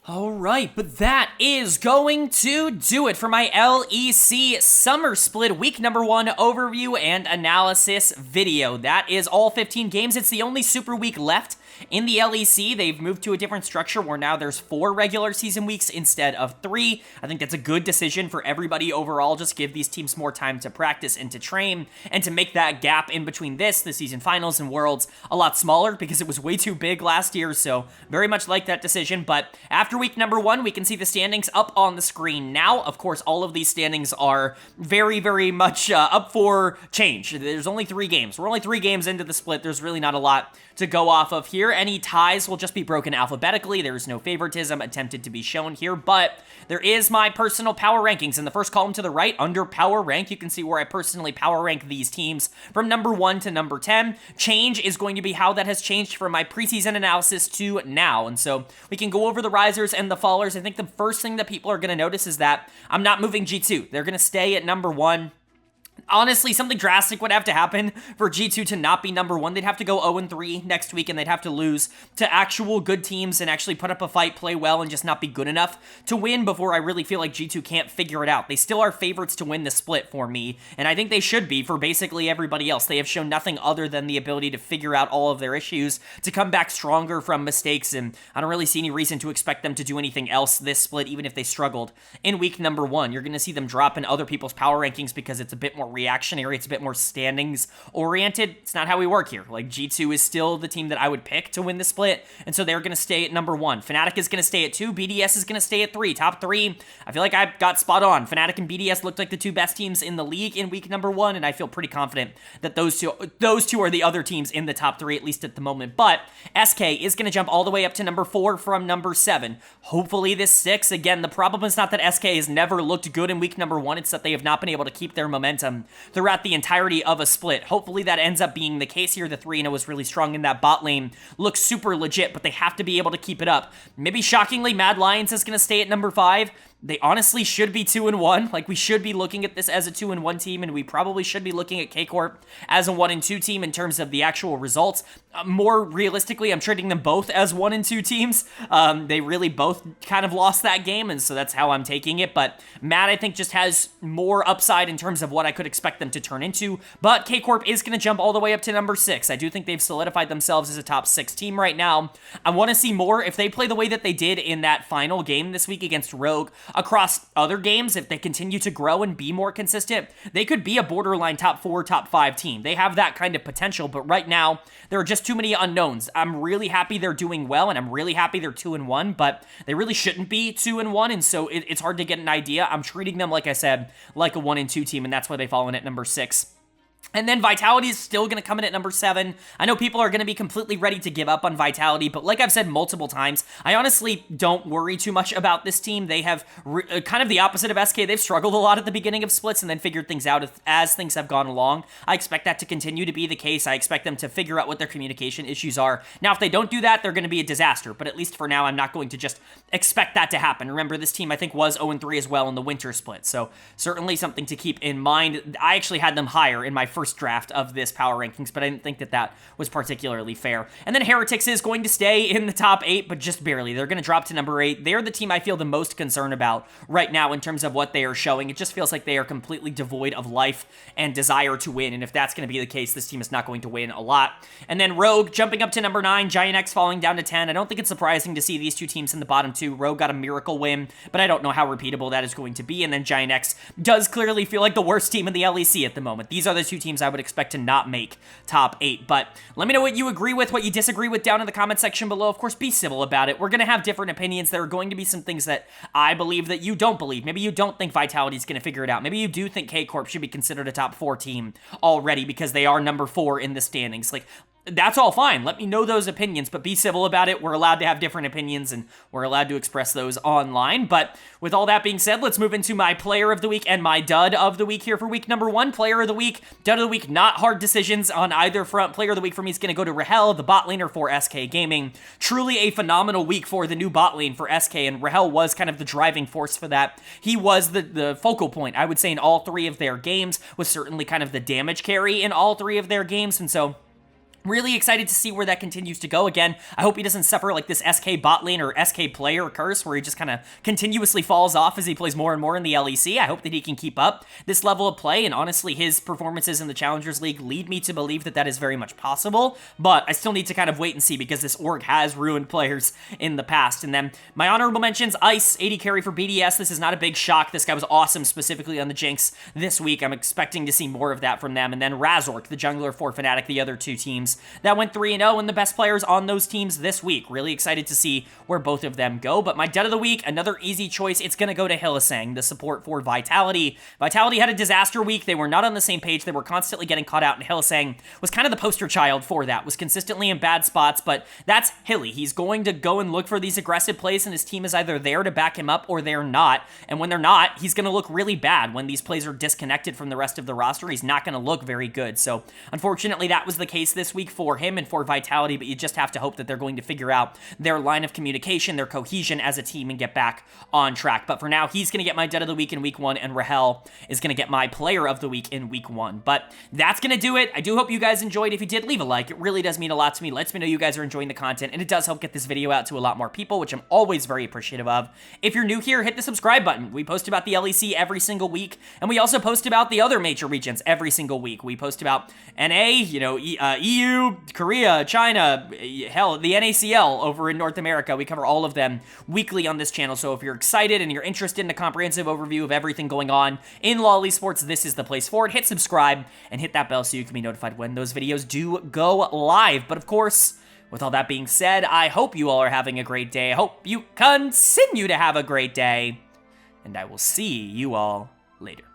All right, but that is going to do it for my LEC Summer Split Week number 1 overview and analysis video. That is all 15 games. It's the only Super Week left In the LEC, they've moved to a different structure where now there's 4 regular season weeks instead of 3. I think that's a good decision for everybody overall. Just give these teams more time to practice and to train, and to make that gap in between the season finals and Worlds, a lot smaller because it was way too big last year. So very much like that decision. But after week number 1, we can see the standings up on the screen now. Of course, all of these standings are very, very much up for change. There's only 3 games. We're only 3 games into the split. There's really not a lot to go off of here. Any ties will just be broken alphabetically. There's no favoritism attempted to be shown here, but there is my personal power rankings. In the first column to the right, under power rank, you can see where I personally power rank these teams from number 1 to number 10. Change is going to be how that has changed from my preseason analysis to now, and so we can go over the risers and the fallers. I think the first thing that people are going to notice is that I'm not moving G2. They're going to stay at number 1. Honestly, something drastic would have to happen for G2 to not be number 1. They'd have to go 0-3 next week, and they'd have to lose to actual good teams and actually put up a fight, play well, and just not be good enough to win before I really feel like G2 can't figure it out. They still are favorites to win the split for me, and I think they should be for basically everybody else. They have shown nothing other than the ability to figure out all of their issues, to come back stronger from mistakes, and I don't really see any reason to expect them to do anything else this split, even if they struggled in week number 1. You're going to see them drop in other people's power rankings because it's a bit more reactionary, it's a bit more standings oriented. It's not how we work here. Like, G2 is still the team that I would pick to win the split, and so they're going to stay at number 1. Fnatic is going to stay at 2. BDS is going to stay at 3. Top 3, I feel like I got spot on. Fnatic and BDS looked like the 2 best teams in the league in week number 1, and I feel pretty confident that those two are the other teams in the top 3, at least at the moment. But SK is going to jump all the way up to number 4 from number 7. Hopefully this 6. Again, the problem is not that SK has never looked good in week number 1. It's that they have not been able to keep their momentum throughout the entirety of a split. Hopefully that ends up being the case here. The 3-0 was really strong in that bot lane. Looks super legit, but they have to be able to keep it up. Maybe shockingly, Mad Lions is going to stay at number 5. They honestly should be 2-1. Like, we should be looking at this as a 2-1 team, and we probably should be looking at K-Corp as a 1-2 team in terms of the actual results. More realistically, I'm treating them both as 1-2 teams. They really both kind of lost that game, and so that's how I'm taking it. But Matt, I think, just has more upside in terms of what I could expect them to turn into. But K-Corp is going to jump all the way up to number 6. I do think they've solidified themselves as a top 6 team right now. I want to see more. If they play the way that they did in that final game this week against Rogue, across other games, if they continue to grow and be more consistent, they could be a borderline top 4, top 5 team. They have that kind of potential, but right now, there are just too many unknowns. I'm really happy they're doing well, and I'm really happy they're 2-1, but they really shouldn't be 2-1, and so it's hard to get an idea. I'm treating them, like I said, like a 1-2 team, and that's why they fall in at number 6. And then Vitality is still going to come in at number 7. I know people are going to be completely ready to give up on Vitality, but like I've said multiple times, I honestly don't worry too much about this team. They have kind of the opposite of SK. They've struggled a lot at the beginning of splits and then figured things out as things have gone along. I expect that to continue to be the case. I expect them to figure out what their communication issues are. Now, if they don't do that, they're going to be a disaster, but at least for now, I'm not going to just expect that to happen. Remember, this team, I think, was 0-3 as well in the winter split, so certainly something to keep in mind. I actually had them higher in my first draft of this power rankings, but I didn't think that that was particularly fair. And then Heretics is going to stay in the top 8, but just barely. They're going to drop to number 8. They're the team I feel the most concerned about right now in terms of what they are showing. It just feels like they are completely devoid of life and desire to win, and if that's going to be the case, this team is not going to win a lot. And then Rogue jumping up to number 9, GIANTX falling down to 10. I don't think it's surprising to see these two teams in the bottom 2. Rogue got a miracle win, but I don't know how repeatable that is going to be, and then GIANTX does clearly feel like the worst team in the LEC at the moment. These are the two teams I would expect to not make top 8, but let me know what you agree with, what you disagree with down in the comment section below. Of course, be civil about it. We're going to have different opinions. There are going to be some things that I believe that you don't believe. Maybe you don't think Vitality is going to figure it out. Maybe you do think K-Corp should be considered a top 4 team already because they are number 4 in the standings. Like, that's all fine. Let me know those opinions, but be civil about it. We're allowed to have different opinions, and we're allowed to express those online. But with all that being said, let's move into my player of the week and my dud of the week here for week number 1. Player of the week, dud of the week, not hard decisions on either front. Player of the week for me is going to go to Rahel, the bot laner for SK Gaming. Truly a phenomenal week for the new bot lane for SK, and Rahel was kind of the driving force for that. He was the focal point, I would say, in all 3 of their games, was certainly kind of the damage carry in all 3 of their games, and so Really excited to see where that continues to go. Again, I hope he doesn't suffer like this SK bot lane or SK player curse where he just kind of continuously falls off as he plays more and more in the LEC. I hope that he can keep up this level of play, and honestly, his performances in the Challengers League lead me to believe that that is very much possible, but I still need to kind of wait and see because this org has ruined players in the past. And then my honorable mentions, Ice, 80 carry for BDS. This is not a big shock. This guy was awesome, specifically on the Jinx this week. I'm expecting to see more of that from them. And then Razork, the jungler for Fnatic, the other two teams that went 3-0 and the best players on those teams this week. Really excited to see where both of them go. But my dud of the week, another easy choice. It's going to go to Hylissang, the support for Vitality. Vitality had a disaster week. They were not on the same page. They were constantly getting caught out, and Hylissang was kind of the poster child for that. Was consistently in bad spots, but that's Hilly. He's going to go and look for these aggressive plays, and his team is either there to back him up or they're not. And when they're not, he's going to look really bad. When these plays are disconnected from the rest of the roster, he's not going to look very good. So unfortunately, that was the case this week for him and for Vitality, but you just have to hope that they're going to figure out their line of communication, their cohesion as a team, and get back on track. But for now, he's going to get my dud of the week in week 1, and Rahel is going to get my player of the week in week 1. But that's going to do it. I do hope you guys enjoyed. If you did, leave a like. It really does mean a lot to me. Lets me know you guys are enjoying the content, and it does help get this video out to a lot more people, which I'm always very appreciative of. If you're new here, hit the subscribe button. We post about the LEC every single week, and we also post about the other major regions every single week. We post about NA, EU, Korea, China, hell, the NACL over in North America. We cover all of them weekly on this channel, so if you're excited and you're interested in a comprehensive overview of everything going on in LoL Esports, this is the place for it. Hit subscribe and hit that bell so you can be notified when those videos do go live. But of course, with all that being said, I hope you all are having a great day. I hope you continue to have a great day, and I will see you all later.